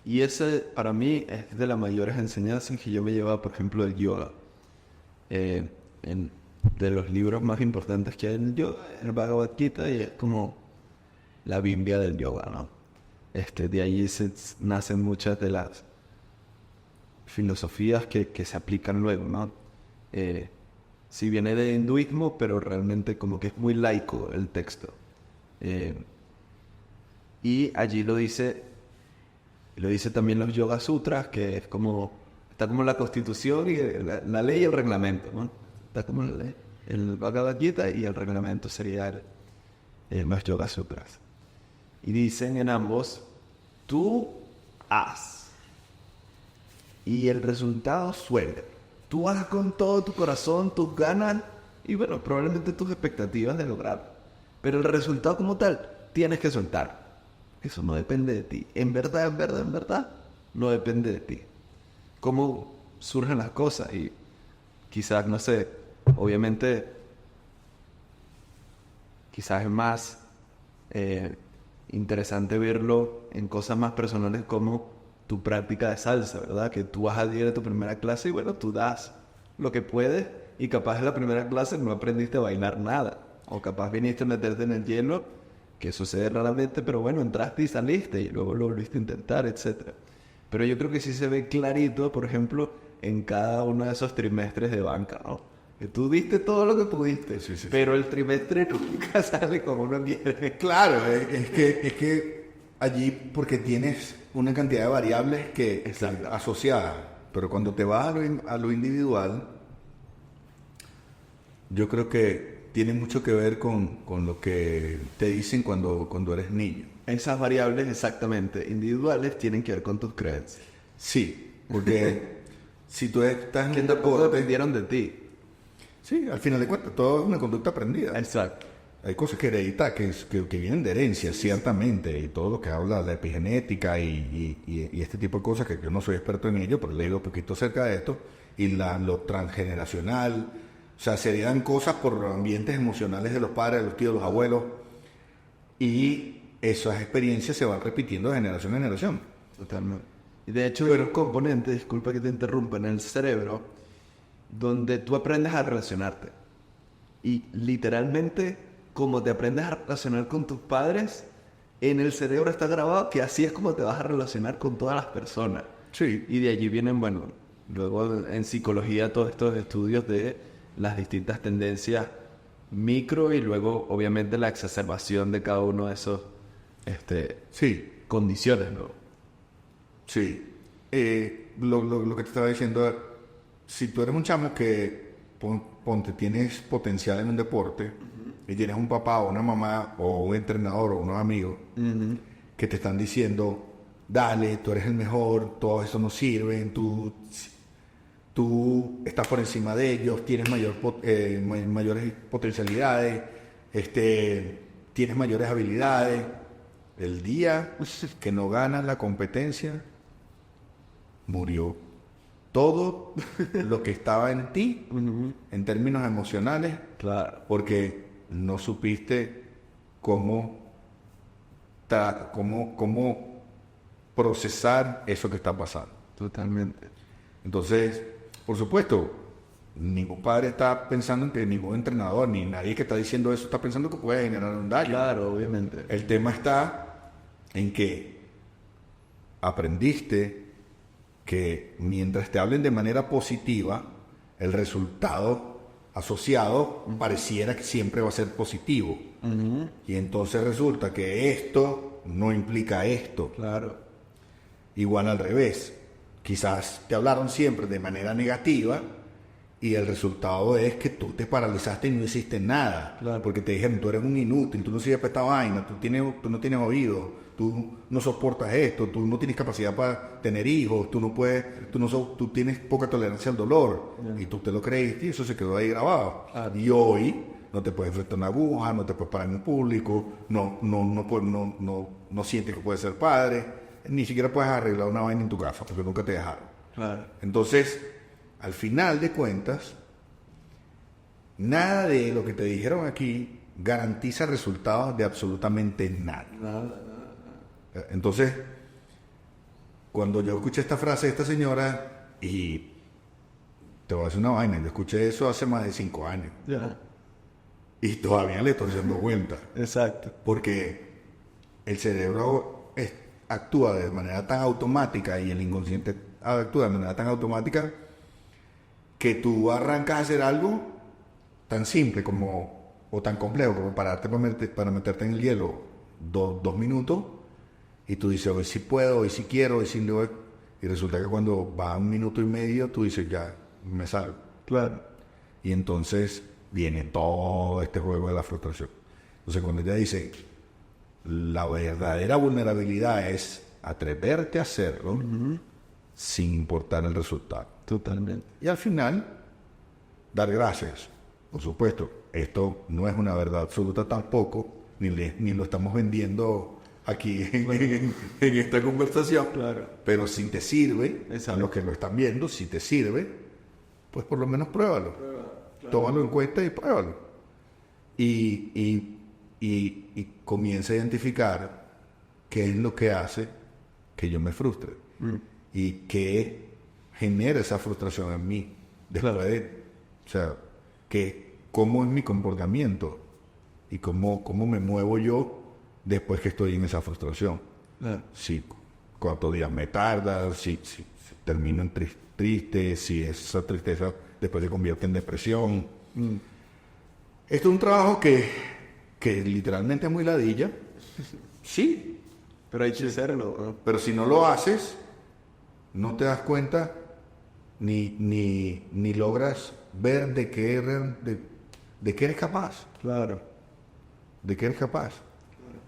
Y ese, para mí, es de las mayores enseñanzas que yo me llevaba, por ejemplo, del yoga. De los libros más importantes que hay en el yoga, el Bhagavad Gita, y es como la Biblia del yoga, ¿no? De ahí nacen muchas de las filosofías que se aplican luego, ¿no? Sí viene de hinduismo, pero realmente como que es muy laico el texto. Y allí lo dice también los Yoga Sutras, que es como, está como la Constitución y la ley y el reglamento, ¿no? Está como el Bhagavad Gita y el reglamento sería los Yoga Sutras. Y dicen en ambos, tú haz. y el resultado suele. Tú vas con todo tu corazón, tus ganas y bueno, probablemente tus expectativas de lograrlo. Pero el resultado como tal, tienes que soltar. Eso no depende de ti. En verdad, no depende de ti. Cómo surgen las cosas y quizás, no sé, obviamente, quizás es más interesante verlo en cosas más personales como tu práctica de salsa, ¿verdad? Que tú vas a ir a tu primera clase y bueno, tú das lo que puedes y capaz en la primera clase no aprendiste a bailar nada. O capaz viniste a meterte en el hielo, que sucede raramente, pero bueno, entraste y saliste y luego lo volviste a intentar, etc. Pero yo creo que sí se ve clarito, por ejemplo, en cada uno de esos trimestres de banca, ¿no? Que tú diste todo lo que pudiste, pero el trimestre nunca sale como uno quiere. Claro, es que allí porque tienes una cantidad de variables que asociadas, pero cuando te vas a lo individual, yo creo que tiene mucho que ver con lo que te dicen cuando eres niño. Esas variables exactamente individuales tienen que ver con tus creencias. Sí, porque si tú estás que tampoco dependieron de ti. Sí, al final de cuentas, todo es una conducta aprendida. Exacto. Hay cosas que hereditas, que vienen de herencia, ciertamente, y todo lo que habla de la epigenética y este tipo de cosas, que yo no soy experto en ello, pero he leído un poquito acerca de esto, y lo transgeneracional, o sea, se heredan cosas por ambientes emocionales de los padres, de los tíos, de los abuelos, y esas experiencias se van repitiendo de generación en generación. Totalmente. Y de hecho, hay un componente, disculpa que te interrumpa, en el cerebro, donde tú aprendes a relacionarte. Y literalmente, como te aprendes a relacionar con tus padres, en el cerebro está grabado que así es como te vas a relacionar con todas las personas. Sí. Y de allí vienen, bueno, luego en psicología todos estos estudios de las distintas tendencias micro y luego obviamente la exacerbación de cada uno de esos condiciones, ¿no? Sí. Lo que te estaba diciendo, si tú eres un chamo que, ponte, tienes potencial en un deporte y tienes un papá o una mamá o un entrenador o unos amigos que te están diciendo, dale, tú eres el mejor, todo eso no sirve, tú estás por encima de ellos, tienes mayores potencialidades, tienes mayores habilidades. El día que no ganas la competencia, murió todo lo que estaba en ti en términos emocionales, claro, porque no supiste cómo procesar eso que está pasando. Totalmente. Entonces, por supuesto, ningún padre está pensando en que ningún entrenador ni nadie que está diciendo eso está pensando que puede generar un daño. Claro, obviamente. El tema está en que aprendiste que mientras te hablen de manera positiva, el resultado asociado pareciera que siempre va a ser positivo. Y entonces resulta que esto no implica esto. Claro. Igual al revés. Quizás te hablaron siempre de manera negativa y el resultado es que tú te paralizaste y no hiciste nada. Claro. Porque te dijeron, tú eres un inútil, tú no sirves para esta vaina, tú no tienes oído, tú no soportas esto, tú no tienes capacidad para tener hijos, tú tienes poca tolerancia al dolor. Y tú te lo creíste y eso se quedó ahí grabado. Y hoy no te puedes enfrentar una aguja, no te puedes parar en público, no sientes que puedes ser padre, ni siquiera puedes arreglar una vaina en tu casa porque nunca te dejaron. Claro. Entonces, al final de cuentas, nada de lo que te dijeron aquí garantiza resultados de absolutamente nada. Nada. Entonces, cuando yo escuché esta frase de esta señora, y te voy a decir una vaina, yo escuché eso hace más de 5 años. Ya. Y todavía le estoy dando cuenta. Exacto. Porque el cerebro actúa de manera tan automática y el inconsciente actúa de manera tan automática que tú arrancas a hacer algo tan simple o tan complejo como pararte para meterte en el hielo 2 minutos y tú dices, hoy sí puedo, hoy sí quiero, hoy sí no. Y resulta que cuando va 1 minuto y medio tú dices, ya, me salgo. Claro. Y entonces viene todo este juego de la frustración. Entonces cuando ella dice, la verdadera vulnerabilidad es atreverte a hacerlo sin importar el resultado. Totalmente. Y al final, dar gracias. Por supuesto, esto no es una verdad absoluta tampoco, ni lo estamos vendiendo aquí en esta conversación. Claro. Pero si te sirve, Exacto. a los que lo están viendo, si te sirve, pues por lo menos pruébalo. Claro. Tómalo en cuenta y pruébalo. Y comienza a identificar qué es lo que hace que yo me frustre. Y qué genera esa frustración en mí. Después de, o sea, cómo es mi comportamiento y cómo me muevo yo después que estoy en esa frustración. Claro. Si cuántos días me tarda, si termino en triste, si esa tristeza después se convierte en depresión. Esto es un trabajo que literalmente es muy ladilla. Sí. Pero hay que hacerlo, ¿no? Pero si no lo haces, no te das cuenta ni logras ver de qué eres capaz. Claro. De qué eres capaz.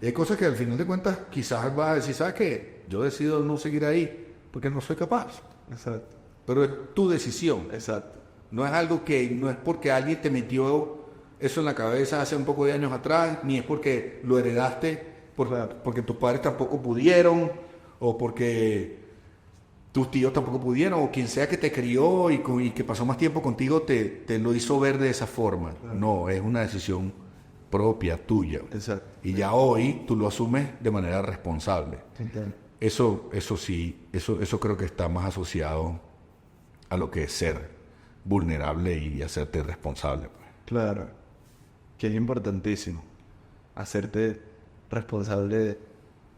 Y hay cosas que al final de cuentas quizás vas a decir, ¿sabes qué? Yo decido no seguir ahí porque no soy capaz. Exacto. Pero es tu decisión. Exacto. No es algo no es porque alguien te metió eso en la cabeza hace un poco de años atrás, ni es porque lo heredaste, porque tus padres tampoco pudieron, o porque tus tíos tampoco pudieron, o quien sea que te crió y que pasó más tiempo contigo te lo hizo ver de esa forma. Claro. No, es una decisión propia, tuya. Exacto. Y ya hoy tú lo asumes de manera responsable. Entiendo. Eso sí, eso creo que está más asociado a lo que es ser vulnerable y hacerte responsable. Pues. Claro, que es importantísimo hacerte responsable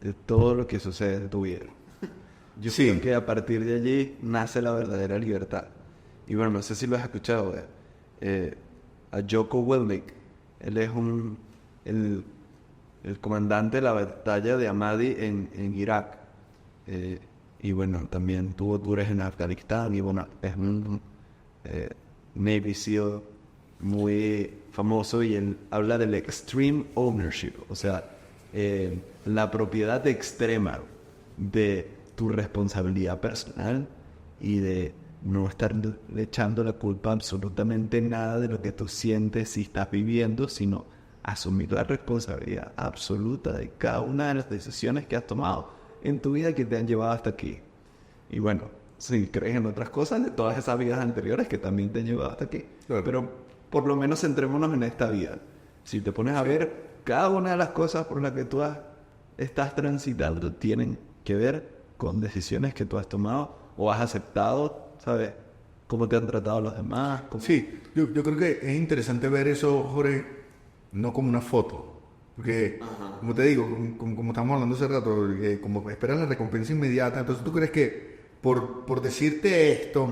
de todo lo que sucede en tu vida. Yo creo que a partir de allí nace la verdadera libertad. Y bueno, no sé si lo has escuchado, a Jocko Willink. Él es el comandante de la batalla de Ahmadi en Irak. Y bueno, también tuvo tours en Afganistán y bueno, es un Navy SEAL muy famoso y él habla del extreme ownership, o sea, la propiedad extrema de tu responsabilidad personal y de no estar echando la culpa a absolutamente nada de lo que tú sientes y estás viviendo, sino asumir la responsabilidad absoluta de cada una de las decisiones que has tomado en tu vida que te han llevado hasta aquí. Y bueno, si crees en otras cosas de todas esas vidas anteriores que también te han llevado hasta aquí. Claro. Pero por lo menos centrémonos en esta vida. Si te pones a ver, cada una de las cosas por las que tú estás transitando tienen que ver con decisiones que tú has tomado o has aceptado, ¿sabes? Cómo te han tratado los demás. Sí, yo creo que es interesante ver eso, Jorge, no como una foto. Porque, como te digo, como estamos hablando hace rato, como esperas la recompensa inmediata, entonces tú crees que por decirte esto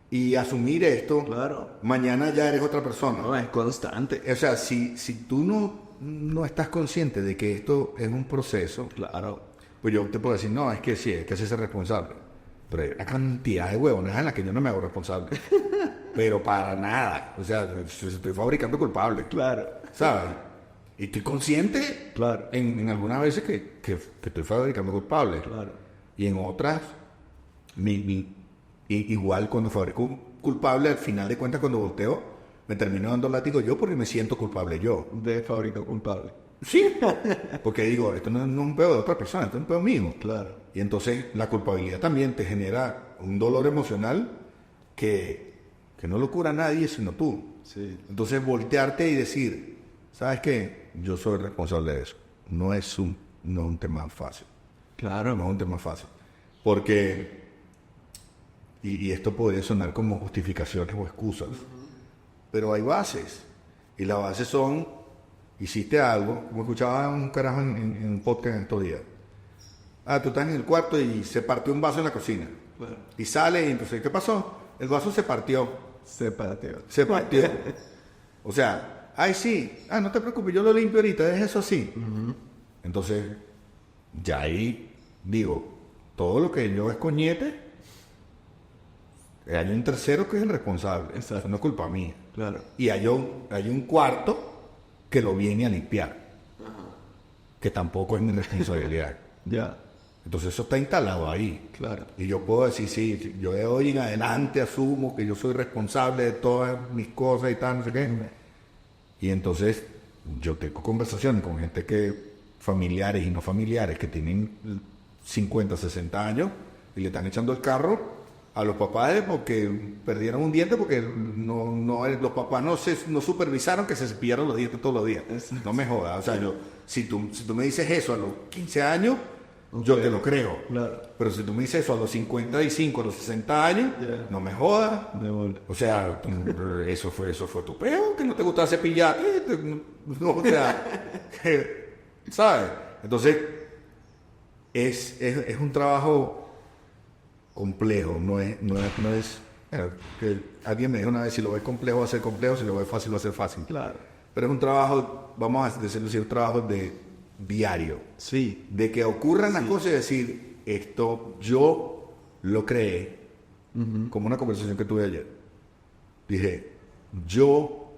y asumir esto, claro, mañana ya eres otra persona. No, es constante. O sea, si tú no estás consciente de que esto es un proceso, claro, pues yo te puedo decir, no, es que sí, es que hacerse responsable. Pero hay una cantidad de huevones en las que yo no me hago responsable. Pero para nada. O sea, estoy fabricando culpables. Claro. ¿Sabes? Y estoy consciente, claro, en algunas veces que estoy fabricando culpables. Claro. Y en otras, igual cuando fabrico un culpable, al final de cuentas, cuando volteo, me termino dando látigo yo porque me siento culpable yo. De fabricar culpable. Sí, porque digo, esto no es un pedo de otra persona, esto es un pedo mío. Claro. Y entonces la culpabilidad también te genera un dolor emocional que no lo cura nadie sino tú. Sí. Entonces voltearte y decir, ¿sabes qué? Yo soy responsable de eso. No es un tema fácil. Claro. No es un tema fácil. Porque, y esto podría sonar como justificaciones o excusas, pero hay bases. Y las bases son, hiciste algo, como escuchaba un carajo en un podcast en estos días. Tú estás en el cuarto y se partió un vaso en la cocina. Claro. Y sale y entonces, ¿qué pasó? El vaso se partió. Se partió. O sea, ay sí, no te preocupes, yo lo limpio ahorita, es eso así. Entonces, ya ahí digo, todo lo que yo es coñete, hay un tercero que es el responsable. Eso no es culpa mía. Claro. Y hay un cuarto que lo viene a limpiar. Que tampoco es mi responsabilidad. Ya. Entonces eso está instalado ahí. Claro. Y yo puedo decir, sí, yo de hoy en adelante asumo que yo soy responsable de todas mis cosas y tal, no sé qué. Y entonces yo tengo conversaciones con gente familiares y no familiares, que tienen 50, 60 años y le están echando el carro a los papás porque perdieron un diente porque los papás no supervisaron que se cepillaron los dientes todos los días. No me jodas. O sea, si tú me dices eso a los 15 años, yo te lo creo. Claro. Pero si tú me dices eso a los 55, a los 60 años, no me jodas. O sea, eso fue tu peo, que no te gustaba cepillarte. No, o sea, ¿sabes? Entonces, es un trabajo complejo, no es que alguien me dijo una vez, si lo ves complejo va a ser complejo, si lo ves fácil va a ser fácil. Claro. Pero es un trabajo, vamos a decirlo así, un trabajo de diario. Sí. De que ocurran las cosas y decir, esto yo lo creé, como una conversación que tuve ayer. Dije, yo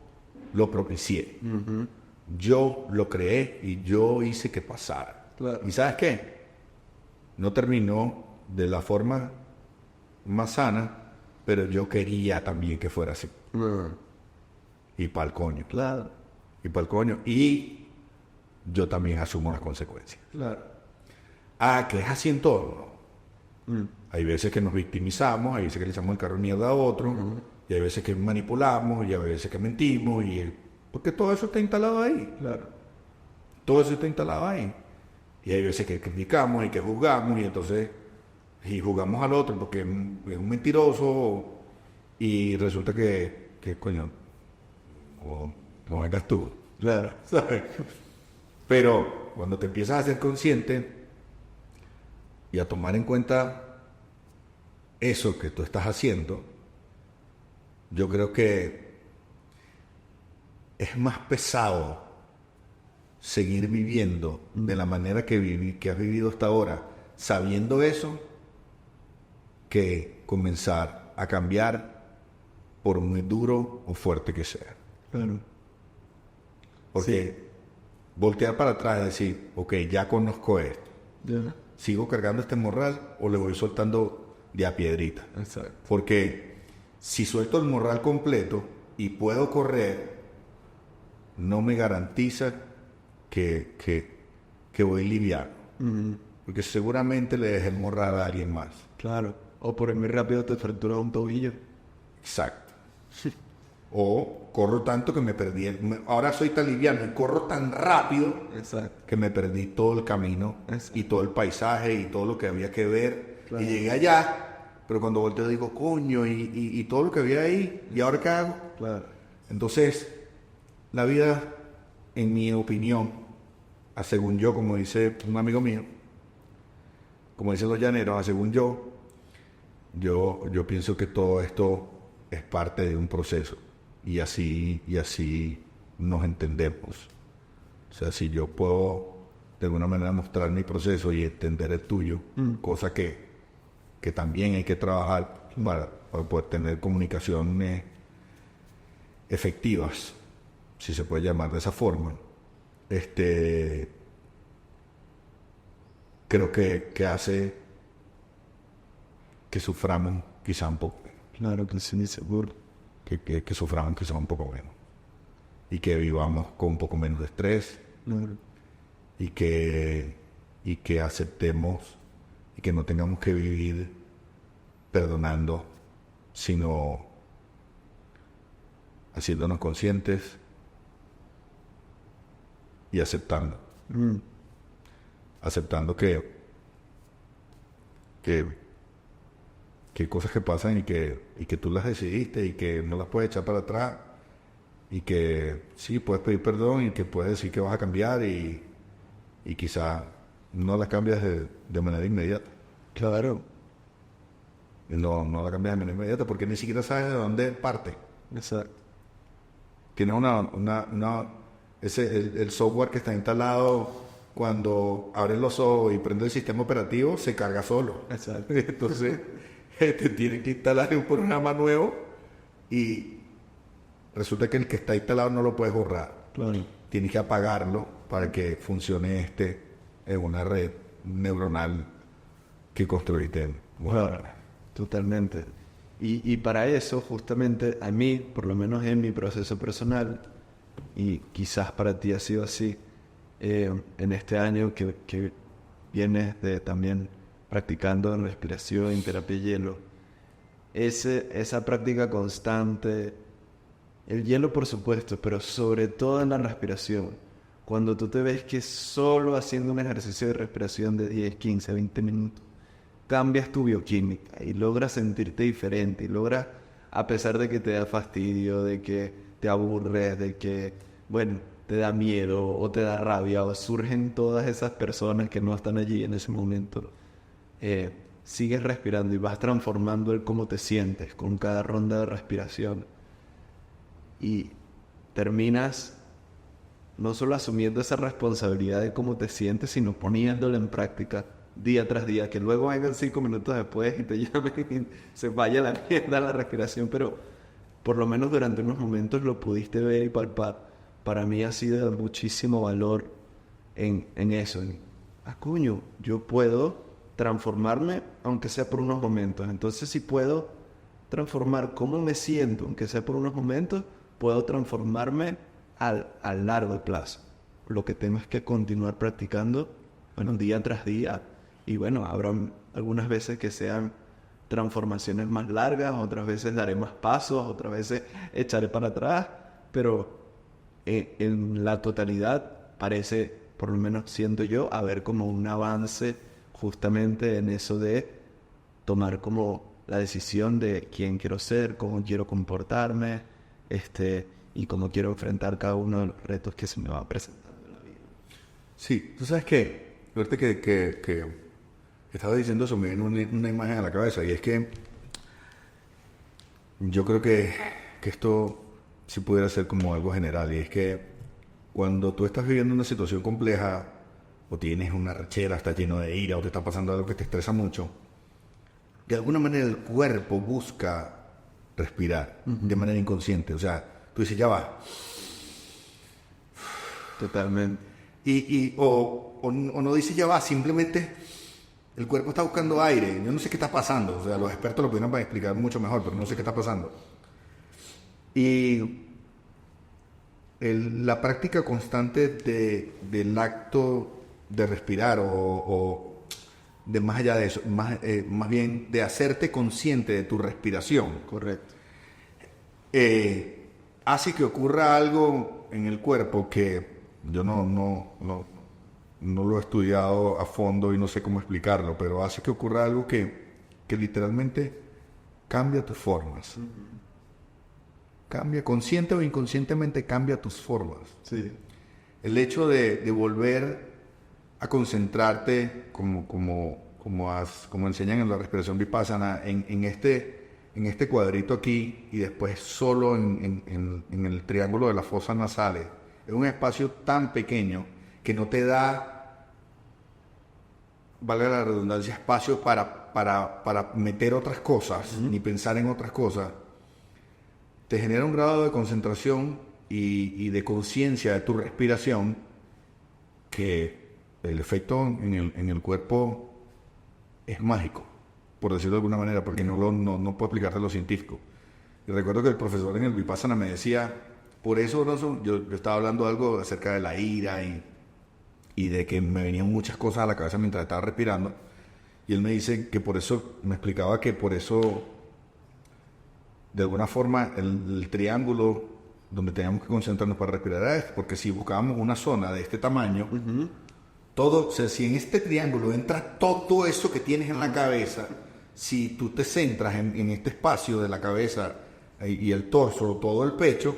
lo propicié, yo lo creé y yo hice que pasara. Claro. ¿Y sabes qué? No terminó de la forma más sana, pero yo quería también que fuera así. Y pa'l coño. Claro. Y pa'l coño. Y yo también asumo las consecuencias. Claro. Que es así en todo. Hay veces que nos victimizamos, hay veces que le echamos el carro de mierda a otro, y hay veces que manipulamos, y hay veces que mentimos, porque todo eso está instalado ahí. Claro. Todo eso está instalado ahí. Y hay veces que criticamos y que juzgamos, y juzgamos al otro porque es un mentiroso, y resulta que coño, no vengas tú. Claro. ¿Sabes? Pero cuando te empiezas a ser consciente y a tomar en cuenta eso que tú estás haciendo, yo creo que es más pesado seguir viviendo de la manera que has vivido hasta ahora, sabiendo eso, que comenzar a cambiar por muy duro o fuerte que sea. Claro. Porque voltear para atrás y decir, ok, ya conozco esto. Yeah. ¿Sigo cargando este morral o le voy soltando de a piedrita? Exacto. Porque si suelto el morral completo y puedo correr, no me garantiza que voy liviano. Porque seguramente le dejé el morral a alguien más. Claro. O por ir muy rápido te fracturas un tobillo. Exacto. O corro tanto que me perdí. Ahora soy tan liviano y corro tan rápido. Exacto. Que me perdí todo el camino. Exacto. Y todo el paisaje y todo lo que había que ver. Claro. Y llegué allá, pero cuando volteo digo, coño, y todo lo que había ahí, ¿y ahora qué hago? Claro. Entonces, la vida, en mi opinión, según yo, como dice un amigo mío, como dicen los llaneros, según yo pienso que todo esto es parte de un proceso. Y así nos entendemos. O sea, si yo puedo de alguna manera mostrar mi proceso y entender el tuyo, cosa que también hay que trabajar para poder tener comunicaciones efectivas, si se puede llamar de esa forma. Creo que hace que suframos quizá un poco. Claro que sí, seguro. Que suframos quizá un poco menos. Y que vivamos con un poco menos de estrés. Claro. Y que aceptemos y que no tengamos que vivir perdonando, sino haciéndonos conscientes y aceptando. Aceptando que cosas que pasan y que tú las decidiste y que no las puedes echar para atrás y que sí, puedes pedir perdón y que puedes decir que vas a cambiar y quizá no las cambias de manera inmediata. Claro. No la cambias de manera inmediata porque ni siquiera sabes de dónde parte. Exacto. Tienes el software que está instalado cuando abres los ojos y prende el sistema operativo, se carga solo. Exacto. Entonces, te tienen que instalar un programa nuevo y resulta que el que está instalado no lo puedes borrar. Claro. Tienes que apagarlo para que funcione en una red neuronal que construirte. Bueno, totalmente. Y para eso, justamente, a mí, por lo menos en mi proceso personal, y quizás para ti ha sido así, en este año que vienes de también practicando respiración en terapia de hielo, esa práctica constante, el hielo por supuesto, pero sobre todo en la respiración, cuando tú te ves que solo haciendo un ejercicio de respiración de 10, 15, 20 minutos, cambias tu bioquímica y logras sentirte diferente y logras, a pesar de que te da fastidio, de que te aburres, de que, bueno, te da miedo o te da rabia o surgen todas esas personas que no están allí en ese momento, sigues respirando y vas transformando el cómo te sientes con cada ronda de respiración y terminas no solo asumiendo esa responsabilidad de cómo te sientes, sino poniéndola en práctica día tras día, que luego vengan 5 minutos después y te llamen y se vaya la mierda la respiración, pero por lo menos durante unos momentos lo pudiste ver y palpar. Para mí ha sido de muchísimo valor en eso, coño, yo puedo transformarme aunque sea por unos momentos, entonces si puedo transformar cómo me siento, aunque sea por unos momentos, puedo transformarme a largo plazo. Lo que tengo es que continuar practicando, bueno, día tras día. Y bueno, habrá algunas veces que sean transformaciones más largas, otras veces daré más pasos, otras veces echaré para atrás, pero en la totalidad parece, por lo menos siento yo, haber como un avance justamente en eso de tomar como la decisión de quién quiero ser, cómo quiero comportarme, y cómo quiero enfrentar cada uno de los retos que se me va presentando en la vida. Sí, tú sabes que, ahorita que estaba diciendo eso, me vino una imagen a la cabeza, y es que yo creo que esto sí pudiera ser como algo general, y es que cuando tú estás viviendo una situación compleja, o tienes una rachera, estás lleno de ira, o te está pasando algo que te estresa mucho, de alguna manera el cuerpo busca respirar de manera inconsciente. O sea, tú dices, ya va. Totalmente. O no dices, ya va, simplemente el cuerpo está buscando aire. Yo no sé qué está pasando. O sea, los expertos lo pudieran explicar mucho mejor, pero no sé qué está pasando. Y la práctica constante del acto de respirar o de más allá de eso, más bien de hacerte consciente de tu respiración. Correcto. Hace que ocurra algo en el cuerpo que yo no lo he estudiado a fondo y no sé cómo explicarlo, pero hace que ocurra algo que literalmente cambia tus formas. Cambia, consciente o inconscientemente cambia tus formas. Sí. El hecho de volver a concentrarte como enseñan en la respiración vipassana en este cuadrito aquí y después solo en el triángulo de las fosas nasales. Es un espacio tan pequeño que no te da, valga la redundancia, espacio para meter otras cosas, ni pensar en otras cosas. Te genera un grado de concentración y de conciencia de tu respiración que el efecto en el cuerpo es mágico, por decirlo de alguna manera, porque no puedo explicarte lo científico. Y recuerdo que el profesor en el Vipassana me decía, por eso, yo estaba hablando algo acerca de la ira y de que me venían muchas cosas a la cabeza mientras estaba respirando, y él me dice que por eso, me explicaba que por eso, de alguna forma, el triángulo donde teníamos que concentrarnos para respirar era este, porque si buscábamos una zona de este tamaño, todo, o sea, si en este triángulo entra todo eso que tienes en la cabeza, si tú te centras en este espacio de la cabeza y el torso, todo el pecho,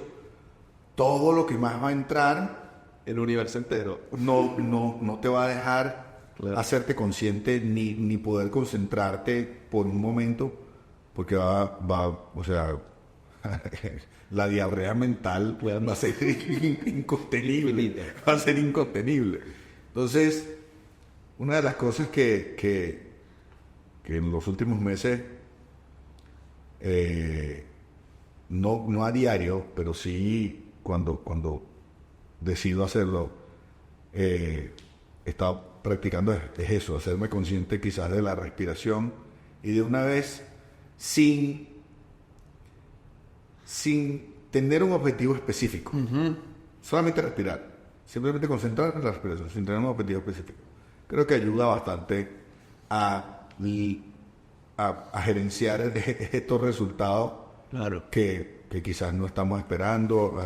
todo lo que más va a entrar, El universo entero. no te va a dejar hacerte consciente ni poder concentrarte por un momento, porque o sea, la diarrea mental va a ser incontenible. Va a ser incontenible. Entonces, una de las cosas que en los últimos meses, no a diario, pero sí cuando decido hacerlo, he estado practicando es eso, hacerme consciente quizás de la respiración y de una vez sin tener un objetivo específico. Solamente respirar, simplemente concentrar en la respiración sin tener un objetivo específico. Creo que ayuda bastante a gerenciar estos resultados Claro. que quizás no estamos esperando,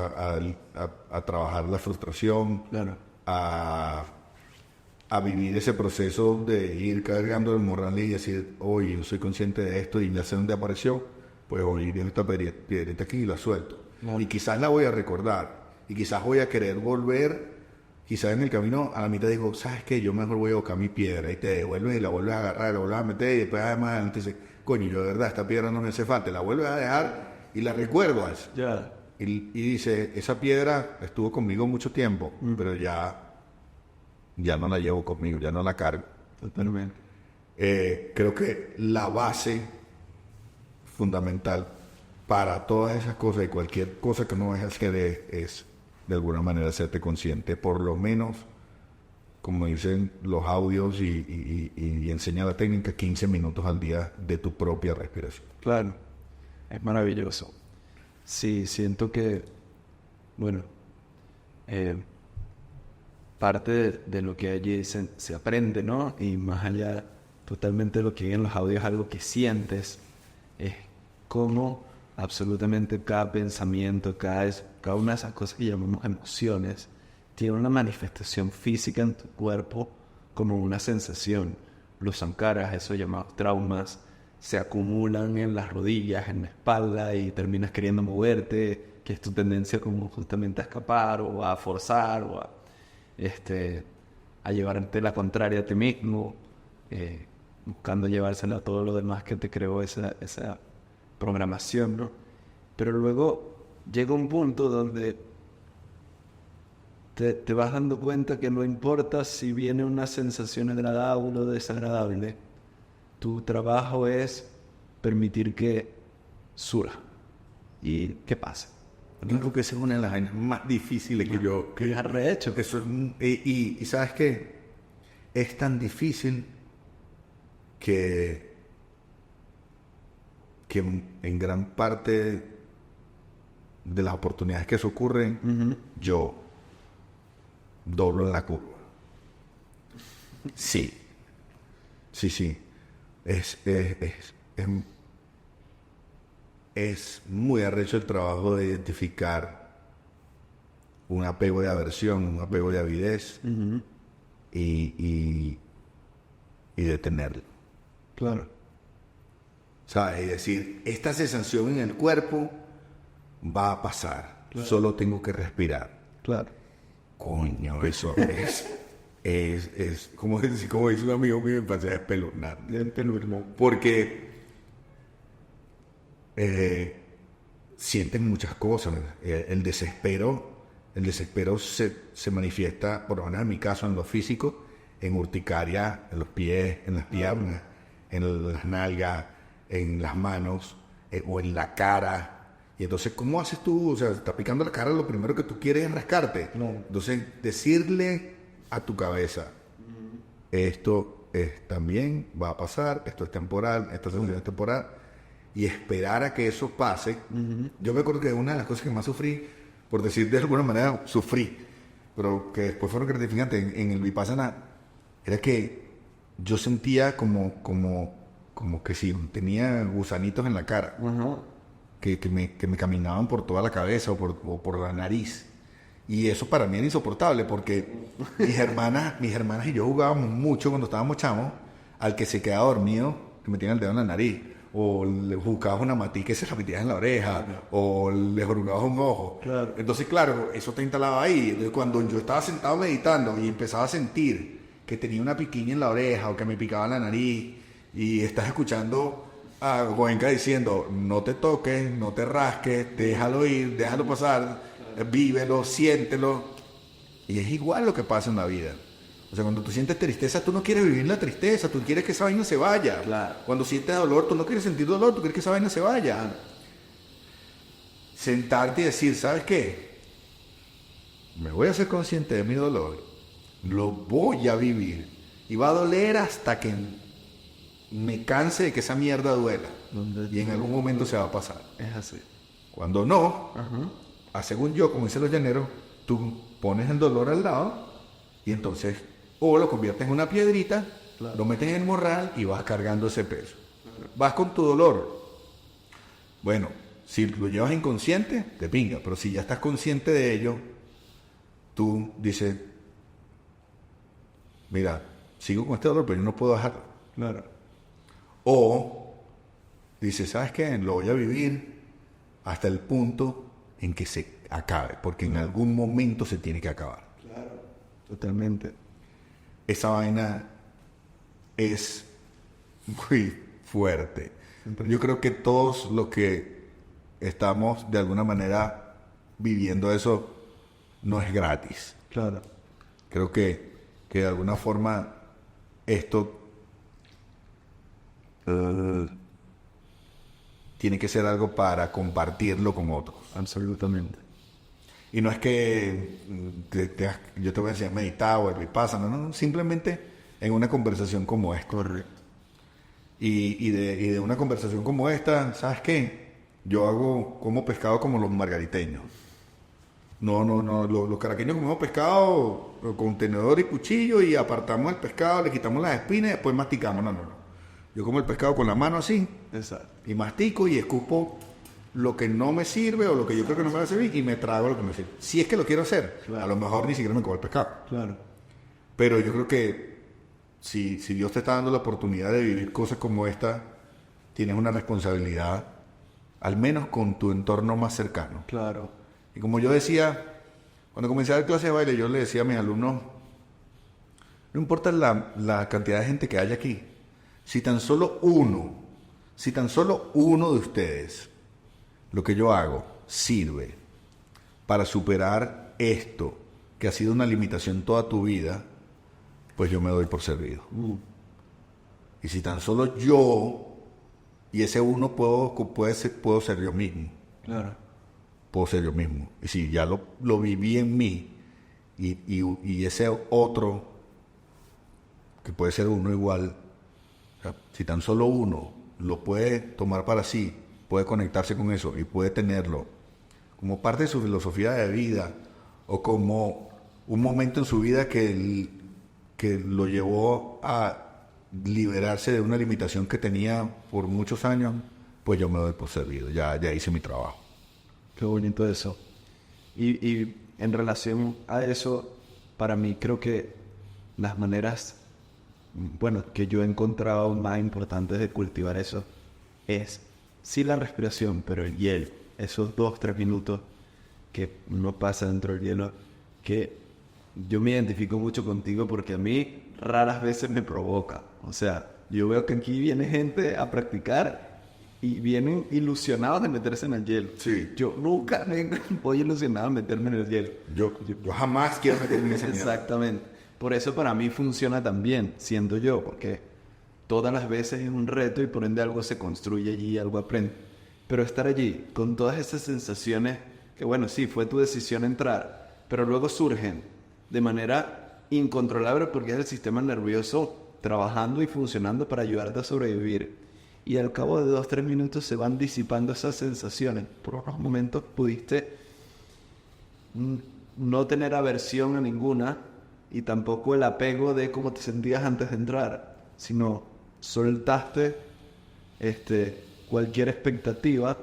a trabajar la frustración, Claro. a vivir ese proceso de ir cargando el morral y decir, oye, yo soy consciente de esto y ya sé dónde apareció, pues hoy viene esta piedrita aquí y la suelto. Claro. Y quizás la voy a recordar, y quizás voy a querer volver, quizás en el camino a la mitad digo, ¿sabes qué? Yo mejor voy a buscar mi piedra, y te devuelves y la vuelves a agarrar, la vuelves a meter, y después además adelante dices, coño, yo de verdad, esta piedra no me hace falta, la vuelves a dejar y la recuerdas. Ya. Y dice, esa piedra estuvo conmigo mucho tiempo, pero ya no la llevo conmigo, ya no la cargo. Totalmente. Creo que la base fundamental para todas esas cosas y cualquier cosa que no vayas a hacer es de alguna manera hacerte consciente, por lo menos, como dicen los audios y enseña la técnica, 15 minutos al día de tu propia respiración. Claro. Es maravilloso. Sí, siento que, bueno, parte de lo que allí se aprende, ¿no? Y más allá, totalmente de lo que hay en los audios, algo que sientes, es cómo absolutamente cada pensamiento, cada una de esas cosas que llamamos emociones, tiene una manifestación física en tu cuerpo como una sensación. Los sankaras, esos llamados traumas, se acumulan en las rodillas, en la espalda y terminas queriendo moverte, que es tu tendencia como justamente a escapar o a forzar o a llevarte la contraria a ti mismo, buscando llevársela a todo lo demás que te creó esa programación, ¿no? Pero luego llega un punto donde te vas dando cuenta que no importa si viene una sensación agradable o desagradable, tu trabajo es permitir que surja y que pase. Yo creo que esa es una de las vainas más difíciles Que has rehecho. Eso es y ¿sabes qué? Es tan difícil que en gran parte de las oportunidades que eso ocurren, yo doblo la curva. Sí. Es muy arrecho el trabajo de identificar un apego de aversión, un apego de avidez y detenerlo. Claro. O sea, es decir, esta sensación en el cuerpo va a pasar. Claro. Solo tengo que respirar. Claro. Coño, eso es como dice un amigo mío, me pasé a espeluznar. Porque sienten muchas cosas. El desespero se manifiesta, por lo menos en mi caso, en lo físico, en urticaria, en los pies, en las piernas, en las nalgas, en las manos o en la cara. Y entonces, ¿cómo haces tú? O sea, está picando la cara, lo primero que tú quieres es rascarte. No. Entonces, decirle a tu cabeza, esto también va a pasar, esto es temporal, esta sensación es temporal, y esperar a que eso pase. Yo me acuerdo que una de las cosas que más sufrí, por decir de alguna manera, sufrí, pero que después fueron gratificantes en el Vipassana, era que yo sentía como que si tenía gusanitos en la cara. Que me caminaban por toda la cabeza o por la nariz. Y eso para mí era insoportable porque mis hermanas y yo jugábamos mucho cuando estábamos chamos al que se quedaba dormido, que metían el dedo en la nariz, o le buscabas una matica y se la metías en la oreja, o le jorugabas un ojo. Claro. Entonces, claro, eso te instalaba ahí. Entonces, cuando yo estaba sentado meditando y empezaba a sentir que tenía una piquiña en la oreja o que me picaba la nariz y estás escuchando a Goenka diciendo, no te toques, no te rasques, déjalo ir, déjalo pasar, vívelo, siéntelo. Y es igual lo que pasa en la vida. O sea, cuando tú sientes tristeza, tú no quieres vivir la tristeza, tú quieres que esa vaina se vaya. Claro. Cuando sientes dolor, tú no quieres sentir dolor, tú quieres que esa vaina se vaya. Claro. Sentarte y decir, ¿sabes qué? Me voy a ser consciente de mi dolor, lo voy a vivir. Y va a doler hasta que me canse de que esa mierda duela. Y en algún momento se va a pasar. Es así. Cuando no, según yo, como dicen los llaneros, tú pones el dolor al lado y entonces o lo conviertes en una piedrita, claro, lo metes en el morral y vas cargando ese peso. Vas con tu dolor. Bueno, si lo llevas inconsciente, te pinga, pero si ya estás consciente de ello, tú dices, mira, sigo con este dolor, pero yo no puedo dejarlo. Claro. O dices, ¿sabes qué? Lo voy a vivir hasta el punto en que se acabe, porque en algún momento se tiene que acabar. Claro, totalmente. Esa vaina es muy fuerte. Yo creo que todos los que estamos de alguna manera viviendo eso no es gratis. Claro. Creo que de alguna forma esto tiene que ser algo para compartirlo con otros. Absolutamente. Y no es que yo te voy a enseñar a meditar o el vipassana, no, simplemente en una conversación como esta. Correcto. Y de una conversación como esta, ¿sabes qué? Yo como pescado como los margariteños. No, los caraqueños comemos pescado con tenedor y cuchillo y apartamos el pescado, le quitamos las espinas y después masticamos. No. Yo como el pescado con la mano así. Exacto. Y mastico y escupo lo que no me sirve o lo que yo creo que no me va a servir y me trago lo que me sirve. Si es que lo quiero hacer, claro, a lo mejor ni siquiera me como el pescado. Claro. Pero yo creo que si Dios te está dando la oportunidad de vivir cosas como esta, tienes una responsabilidad, al menos con tu entorno más cercano. Claro. Y como yo decía, cuando comencé a dar clases de baile, yo le decía a mis alumnos, no importa la cantidad de gente que haya aquí, si tan solo uno de ustedes, lo que yo hago, sirve para superar esto, que ha sido una limitación toda tu vida, pues yo me doy por servido. Y si tan solo yo, y ese uno puedo ser yo mismo. Claro. Puedo ser yo mismo. Y si ya lo viví en mí, y ese otro, que puede ser uno igual, o sea, si tan solo uno lo puede tomar para sí, puede conectarse con eso y puede tenerlo como parte de su filosofía de vida o como un momento en su vida que lo llevó a liberarse de una limitación que tenía por muchos años, pues yo me doy por servido, ya hice mi trabajo. Qué bonito eso. Y en relación a eso, para mí creo que las maneras, bueno, que yo he encontrado más importantes de cultivar eso es, sí, la respiración, pero el hielo, esos 2-3 minutos que uno pasa dentro del hielo, que yo me identifico mucho contigo porque a mí raras veces me provoca. O sea, yo veo que aquí viene gente a practicar y vienen ilusionados de meterse en el hielo. Sí. Yo nunca voy ilusionado a meterme en el hielo. Yo jamás quiero meterme en ese hielo. Exactamente. Por eso para mí funciona tan bien, siendo yo, porque todas las veces es un reto y por ende algo se construye allí, algo aprende. Pero estar allí con todas esas sensaciones, que bueno, sí, fue tu decisión entrar, pero luego surgen de manera incontrolable porque es el sistema nervioso trabajando y funcionando para ayudarte a sobrevivir. Y al cabo de 2-3 minutos se van disipando esas sensaciones. Por unos momentos pudiste no tener aversión a ninguna y tampoco el apego de cómo te sentías antes de entrar, sino soltaste cualquier expectativa.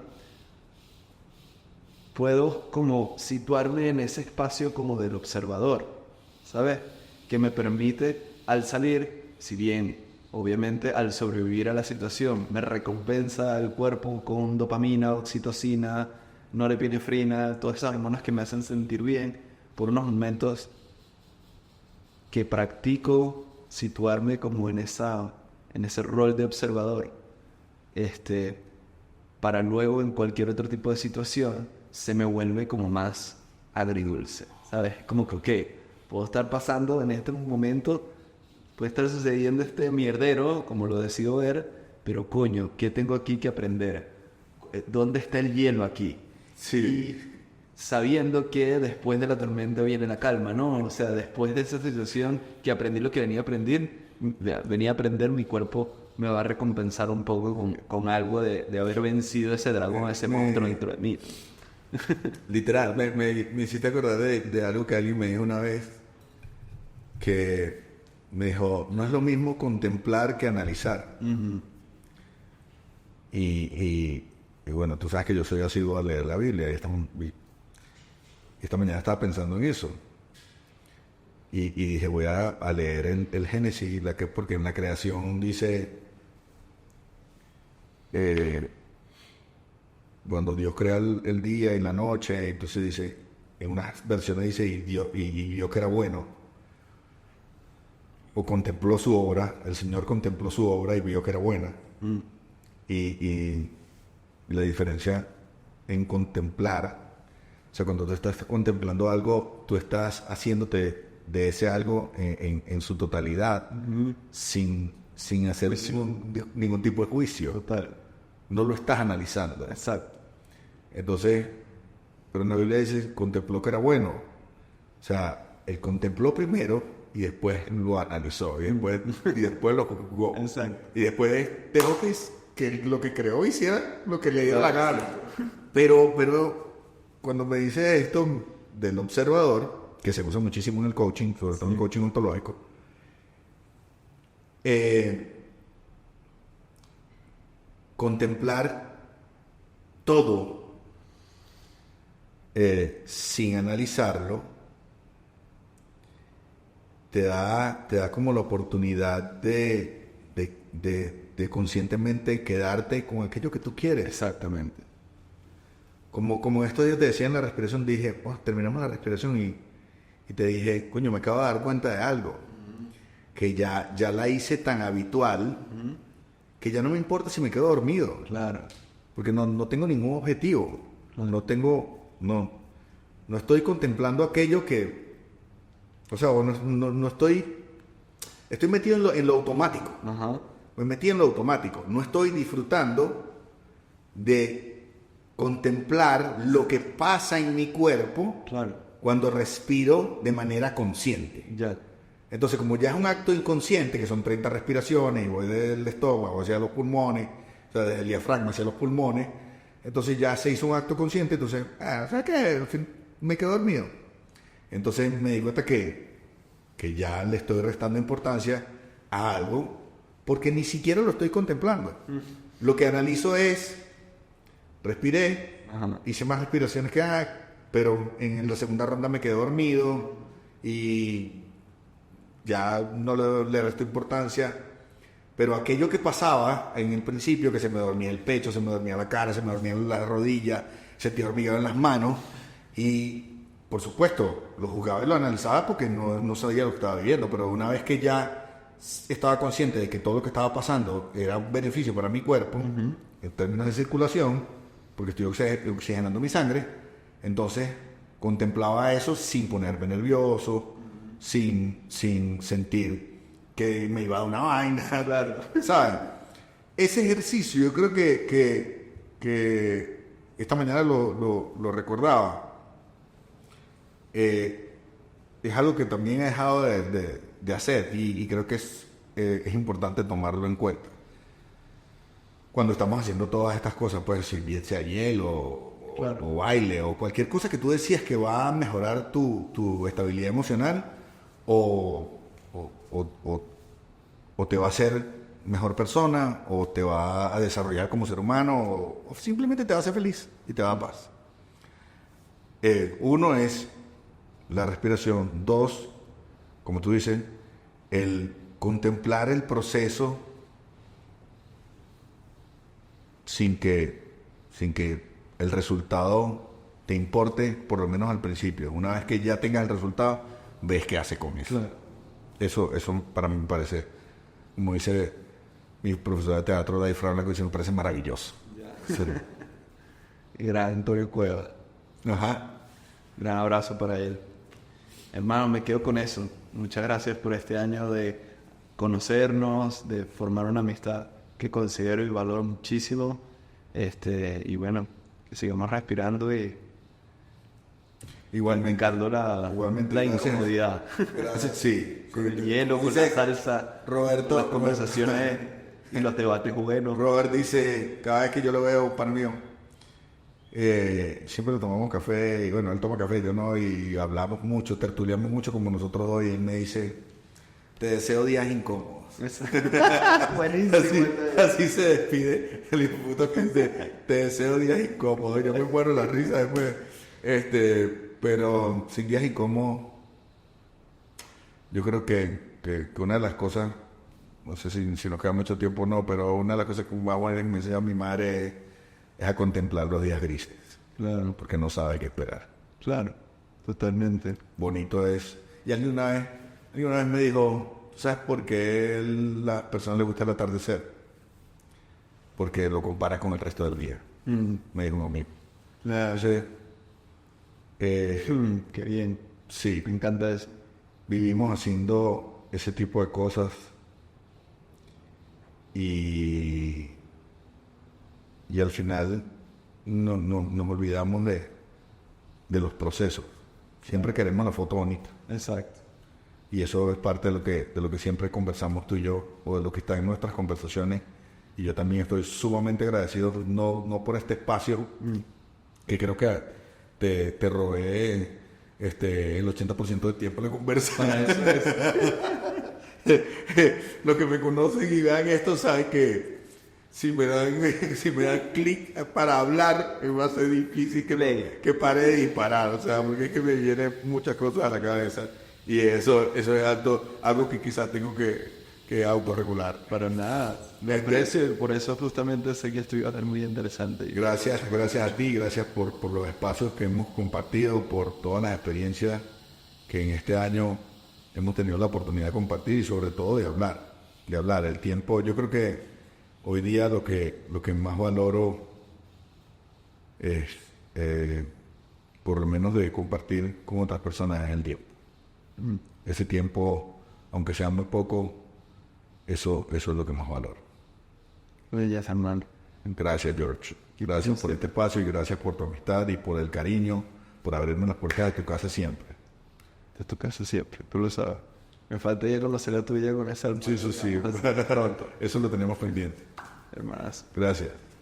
Puedo como situarme en ese espacio como del observador, ¿sabes? Que me permite al salir, si bien obviamente al sobrevivir a la situación me recompensa el cuerpo con dopamina, oxitocina, norepinefrina, todas esas hormonas que me hacen sentir bien, por unos momentos que practico situarme como en ese rol de observador, para luego en cualquier otro tipo de situación se me vuelve como más agridulce, ¿sabes? Como que, ok, puedo estar pasando en este momento, puede estar sucediendo este mierdero, como lo decido ver, pero coño, ¿qué tengo aquí que aprender? ¿Dónde está el hielo aquí? Sí. sabiendo que después de la tormenta viene la calma, ¿no? O sea, después de esa situación que aprendí lo que venía a aprender, mi cuerpo me va a recompensar un poco con algo de haber vencido ese dragón, ese monstruo dentro de mí. Literal, me hiciste acordar de algo que alguien me dijo una vez, que me dijo, no es lo mismo contemplar que analizar. Y bueno, tú sabes que yo soy asiduo a leer la Biblia, y esta mañana estaba pensando en eso. Y dije, voy a leer el Génesis, porque en la creación dice, cuando Dios crea el día y la noche, entonces dice, en unas versiones dice, y Dios que era bueno, o contempló su obra, el Señor contempló su obra y vio que era buena. Y la diferencia en contemplar, o sea, cuando tú estás contemplando algo, tú estás haciéndote de ese algo en su totalidad, sin hacer ningún tipo de juicio. Total. No lo estás analizando. Exacto. Entonces, pero en la Biblia dice, contempló que era bueno. O sea, él contempló primero y después lo analizó. Y después lo juzgó. Exacto. Y después dejó que lo que creó hiciera lo que le diera la gana. Pero cuando me dice esto del observador, que se usa muchísimo en el coaching, sobre todo en el coaching ontológico, contemplar todo sin analizarlo te da como la oportunidad de conscientemente quedarte con aquello que tú quieres. Exactamente. Como estos días te decía en la respiración, dije, terminamos la respiración y te dije, coño, me acabo de dar cuenta de algo, que ya la hice tan habitual, que ya no me importa si me quedo dormido. Claro. Porque no tengo ningún objetivo. No estoy contemplando aquello que, o sea, no estoy metido en lo automático. Ajá. Me metí en lo automático. No estoy disfrutando de contemplar lo que pasa en mi cuerpo, Claro. cuando respiro de manera consciente. Ya. Entonces, como ya es un acto inconsciente, que son 30 respiraciones, y voy del estómago hacia los pulmones, o sea, del diafragma hacia los pulmones, entonces ya se hizo un acto consciente, entonces, ¿sabes qué? Me quedo dormido. Entonces me di cuenta que ya le estoy restando importancia a algo, porque ni siquiera lo estoy contemplando. Lo que analizo es, respiré, hice más respiraciones que pero en la segunda ronda me quedé dormido y ya no le resto importancia. Pero aquello que pasaba en el principio, que se me dormía el pecho, se me dormía la cara, se me dormía la rodilla, se te hormigaba en las manos, y por supuesto lo juzgaba y lo analizaba porque no sabía lo que estaba viviendo, pero una vez que ya estaba consciente de que todo lo que estaba pasando era un beneficio para mi cuerpo, en términos de circulación, porque estoy oxigenando mi sangre, entonces contemplaba eso sin ponerme nervioso, sin sentir que me iba a dar una vaina, claro. ¿Saben? Ese ejercicio yo creo que esta mañana lo recordaba. Es algo que también he dejado de hacer y creo que es importante tomarlo en cuenta. Cuando estamos haciendo todas estas cosas, pues si bien sea hielo o baile o cualquier cosa que tú decías que va a mejorar tu estabilidad emocional o te va a hacer mejor persona, o te va a desarrollar como ser humano, o simplemente te va a hacer feliz y te va a dar paz. Uno es la respiración. Dos, como tú dices, el contemplar el proceso sin que el resultado te importe, por lo menos al principio. Una vez que ya tengas el resultado, ves qué hace con eso. Claro. Eso para mí me parece, como dice mi profesor de teatro, David Fraula, que me parece maravilloso. Gran Antonio Cueva. Ajá. Gran abrazo para él. Hermano, me quedo con eso. Muchas gracias por este año de conocernos, de formar una amistad que considero y valoro muchísimo. Y bueno, que sigamos respirando y Igualmente. Me encantó Igualmente, la gracias. incomodidad. Gracias, sí. Con el hielo, con Dice la salsa, Roberto, las conversaciones y los debates buenos. Robert dice, cada vez que yo lo veo, pan mío, siempre le tomamos café, y bueno, él toma café, yo no, y hablamos mucho, tertuliamos mucho como nosotros dos, y él me dice, te deseo días incómodos. Buenísimo. Así se despide el hijo puta que dice, te deseo días incómodos. Yo me muero la risa después. Pero sin días incómodos, yo creo que una de las cosas, no sé si nos queda mucho tiempo o no, pero una de las cosas que más buenas que me enseña mi madre es a contemplar los días grises. Claro, Porque no sabe qué esperar. claro, totalmente. Bonito es. Y alguien una vez me dijo, ¿sabes por qué la persona le gusta el atardecer? Porque lo compara con el resto del día. Me dijo un amigo. Claro. Entonces, Qué bien. sí, Me encanta eso. vivimos haciendo ese tipo de cosas y al final nos olvidamos de los procesos. Siempre queremos la foto bonita. Exacto. Y eso es parte de lo que siempre conversamos tú y yo, o de lo que está en nuestras conversaciones. Y yo también estoy sumamente agradecido, no por este espacio, que creo que te robé el 80% del tiempo de conversa. Los que me conocen y vean esto saben que si me dan clic para hablar, me va a ser difícil que pare de disparar. O sea, porque es que me vienen muchas cosas a la cabeza. Y eso es algo que quizás tengo que autorregular. Para nada. Me aprecio, por eso justamente sé que esto iba a ser muy interesante. Gracias a ti, gracias por los espacios que hemos compartido, por todas las experiencias que en este año hemos tenido la oportunidad de compartir y sobre todo de hablar. El tiempo, yo creo que hoy día lo que más valoro es, por lo menos de compartir con otras personas, es el tiempo. Ese tiempo, aunque sea muy poco, eso es lo que más valoro. Belleza, hermano. Gracias, George. Gracias por este espacio y gracias por tu amistad y por el cariño, por abrirme las puertas de tu casa siempre. De tu casa siempre, tú lo sabes. Me falta ya conocer la tuya con esa. Sí, eso sí. Pronto, Eso lo tenemos pendiente. hermanas. Gracias.